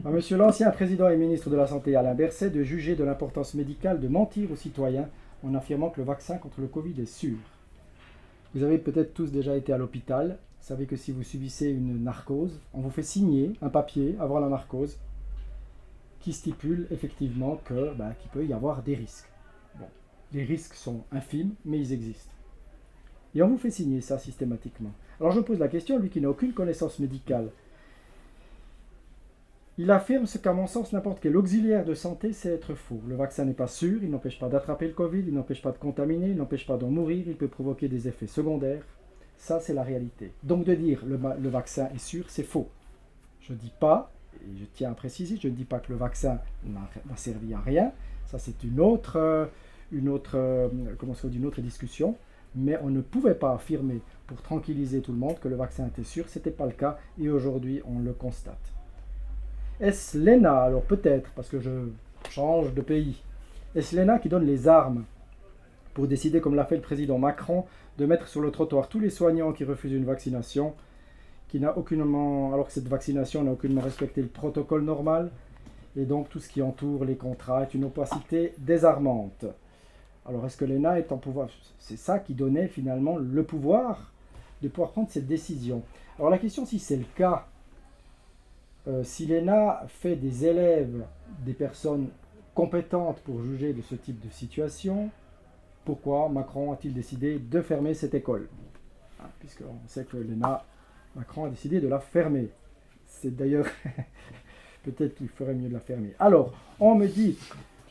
À monsieur l'ancien président et ministre de la Santé Alain Berset de juger de l'importance médicale de mentir aux citoyens en affirmant que le vaccin contre le Covid est sûr. Vous avez peut-être tous déjà été à l'hôpital. Vous savez que si vous subissez une narcose, on vous fait signer un papier avant la narcose qui stipule effectivement qu'il peut y avoir des risques. Bon, les risques sont infimes, mais ils existent. Et on vous fait signer ça systématiquement. Alors je me pose la question, lui qui n'a aucune connaissance médicale, il affirme ce qu'à mon sens n'importe quel auxiliaire de santé sait être faux. Le vaccin n'est pas sûr, il n'empêche pas d'attraper le Covid, il n'empêche pas de contaminer, il n'empêche pas d'en mourir, il peut provoquer des effets secondaires. Ça, c'est la réalité. Donc de dire le vaccin est sûr, c'est faux. Je ne dis pas, et je tiens à préciser, je ne dis pas que le vaccin n'a servi à rien. Ça, c'est une autre discussion. Mais on ne pouvait pas affirmer, pour tranquilliser tout le monde, que le vaccin était sûr. Ce n'était pas le cas, et aujourd'hui, on le constate. Est-ce l'ENA, alors peut-être, parce que je change de pays, est-ce l'ENA qui donne les armes pour décider, comme l'a fait le président Macron, de mettre sur le trottoir tous les soignants qui refusent une vaccination, alors que cette vaccination n'a aucunement respecté le protocole normal, et donc tout ce qui entoure les contrats est une opacité désarmante. Alors est-ce que l'ENA est en pouvoir? C'est ça qui donnait finalement le pouvoir de pouvoir prendre cette décision. Alors la question, si c'est le cas, si l'ENA fait des élèves des personnes compétentes pour juger de ce type de situation, pourquoi Macron a-t-il décidé de fermer cette école? Puisqu'on sait que l'ENA, Macron a décidé de la fermer. C'est d'ailleurs, peut-être qu'il ferait mieux de la fermer. Alors, on me dit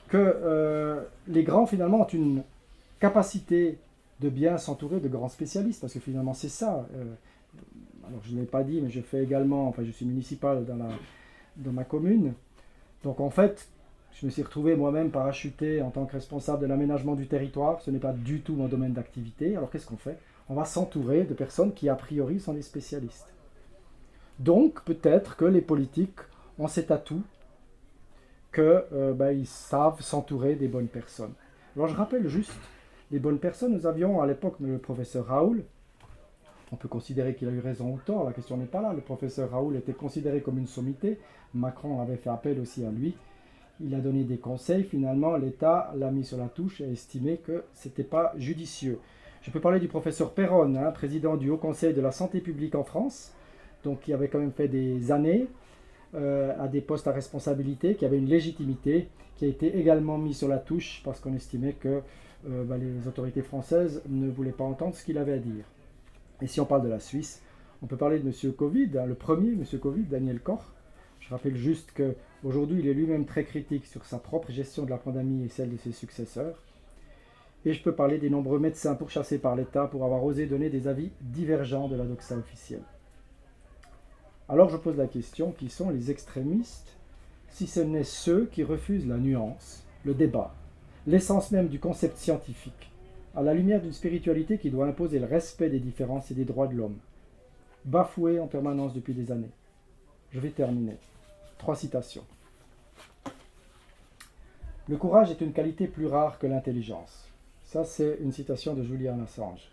que les grands finalement ont une capacité de bien s'entourer de grands spécialistes, parce que finalement c'est ça. Alors je ne l'ai pas dit, mais je fais également, je suis municipal dans ma commune. Donc en fait, je me suis retrouvé moi-même parachuté en tant que responsable de l'aménagement du territoire. Ce n'est pas du tout mon domaine d'activité. Alors qu'est-ce qu'on fait? On va s'entourer de personnes qui a priori sont des spécialistes. Donc peut-être que les politiques ont cet atout qu'ils savent s'entourer des bonnes personnes. Alors je rappelle juste les bonnes personnes. Nous avions à l'époque le professeur Raoul. On peut considérer qu'il a eu raison ou tort, la question n'est pas là. Le professeur Raoul était considéré comme une sommité. Macron avait fait appel aussi à lui. Il a donné des conseils. Finalement, l'État l'a mis sur la touche et a estimé que ce n'était pas judicieux. Je peux parler du professeur Perron, président du Haut Conseil de la Santé publique en France, donc qui avait quand même fait des années à des postes à responsabilité, qui avait une légitimité, qui a été également mis sur la touche parce qu'on estimait que les autorités françaises ne voulaient pas entendre ce qu'il avait à dire. Et si on parle de la Suisse, on peut parler de M. Covid, le premier M. Covid, Daniel Koch. Je rappelle juste qu'aujourd'hui, il est lui-même très critique sur sa propre gestion de la pandémie et celle de ses successeurs. Et je peux parler des nombreux médecins pourchassés par l'État pour avoir osé donner des avis divergents de la doxa officielle. Alors je pose la question, qui sont les extrémistes, si ce n'est ceux qui refusent la nuance, le débat, l'essence même du concept scientifique, à la lumière d'une spiritualité qui doit imposer le respect des différences et des droits de l'homme, bafouée en permanence depuis des années. Je vais terminer. 3 citations. Le courage est une qualité plus rare que l'intelligence. Ça, c'est une citation de Julian Assange.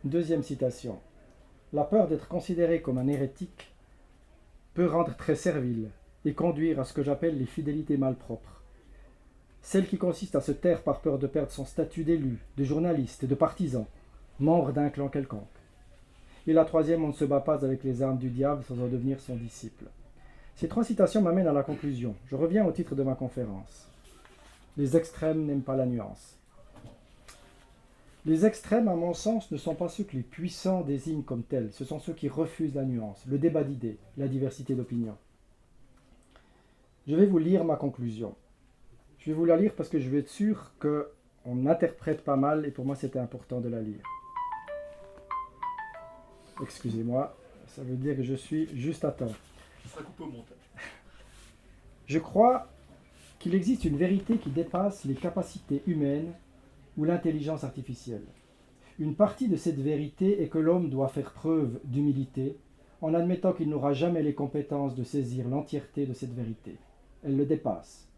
Deuxième citation. La peur d'être considéré comme un hérétique peut rendre très servile et conduire à ce que j'appelle les fidélités malpropres. Celle qui consiste à se taire par peur de perdre son statut d'élu, de journaliste et de partisan, membre d'un clan quelconque. Et la troisième, on ne se bat pas avec les armes du diable sans en devenir son disciple. Ces 3 citations m'amènent à la conclusion. Je reviens au titre de ma conférence. Les extrêmes n'aiment pas la nuance. Les extrêmes, à mon sens, ne sont pas ceux que les puissants désignent comme tels, ce sont ceux qui refusent la nuance, le débat d'idées, la diversité d'opinions. Je vais vous lire ma conclusion. Je vais vous la lire parce que je veux être sûr qu'on interprète pas mal et pour moi c'était important de la lire. Excusez-moi, ça veut dire que je suis juste à temps. Ça sera coupé au montage. Je crois qu'il existe une vérité qui dépasse les capacités humaines ou l'intelligence artificielle. Une partie de cette vérité est que l'homme doit faire preuve d'humilité en admettant qu'il n'aura jamais les compétences de saisir l'entièreté de cette vérité. Elle le dépasse.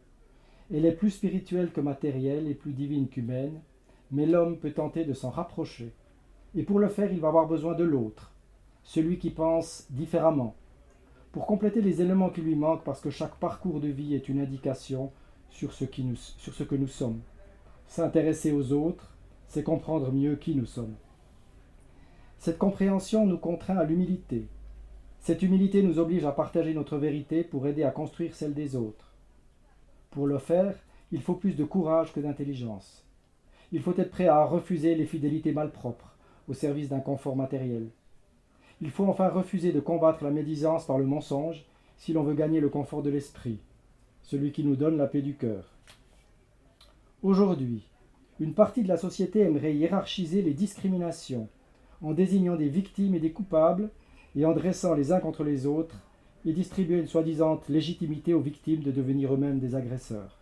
Elle est plus spirituelle que matérielle et plus divine qu'humaine, mais l'homme peut tenter de s'en rapprocher. Et pour le faire, il va avoir besoin de l'autre, celui qui pense différemment, pour compléter les éléments qui lui manquent parce que chaque parcours de vie est une indication sur ce que nous sommes. S'intéresser aux autres, c'est comprendre mieux qui nous sommes. Cette compréhension nous contraint à l'humilité. Cette humilité nous oblige à partager notre vérité pour aider à construire celle des autres. Pour le faire, il faut plus de courage que d'intelligence. Il faut être prêt à refuser les fidélités malpropres au service d'un confort matériel. Il faut enfin refuser de combattre la médisance par le mensonge si l'on veut gagner le confort de l'esprit, celui qui nous donne la paix du cœur. Aujourd'hui, une partie de la société aimerait hiérarchiser les discriminations en désignant des victimes et des coupables et en dressant les uns contre les autres et distribuer une soi-disant légitimité aux victimes de devenir eux-mêmes des agresseurs.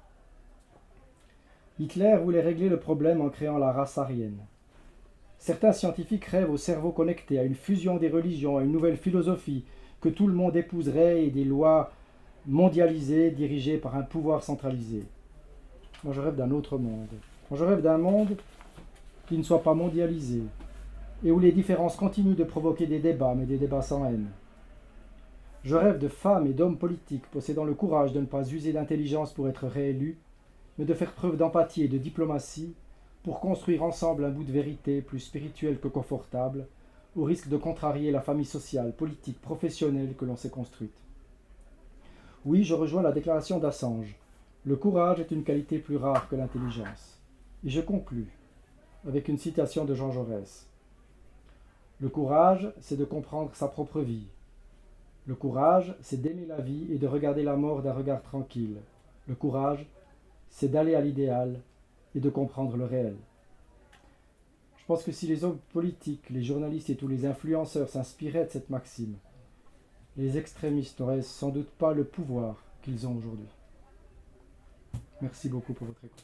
Hitler voulait régler le problème en créant la race aryenne. Certains scientifiques rêvent au cerveau connecté, à une fusion des religions, à une nouvelle philosophie que tout le monde épouserait et des lois mondialisées dirigées par un pouvoir centralisé. Moi je rêve d'un autre monde. Moi je rêve d'un monde qui ne soit pas mondialisé et où les différences continuent de provoquer des débats, mais des débats sans haine. Je rêve de femmes et d'hommes politiques possédant le courage de ne pas user d'intelligence pour être réélus, mais de faire preuve d'empathie et de diplomatie pour construire ensemble un bout de vérité plus spirituel que confortable, au risque de contrarier la famille sociale, politique, professionnelle que l'on s'est construite. Oui, je rejoins la déclaration d'Assange. Le courage est une qualité plus rare que l'intelligence. Et je conclus avec une citation de Jean Jaurès. Le courage, c'est de comprendre sa propre vie. Le courage, c'est d'aimer la vie et de regarder la mort d'un regard tranquille. Le courage, c'est d'aller à l'idéal et de comprendre le réel. Je pense que si les hommes politiques, les journalistes et tous les influenceurs s'inspiraient de cette maxime, les extrémistes n'auraient sans doute pas le pouvoir qu'ils ont aujourd'hui. Merci beaucoup pour votre écoute.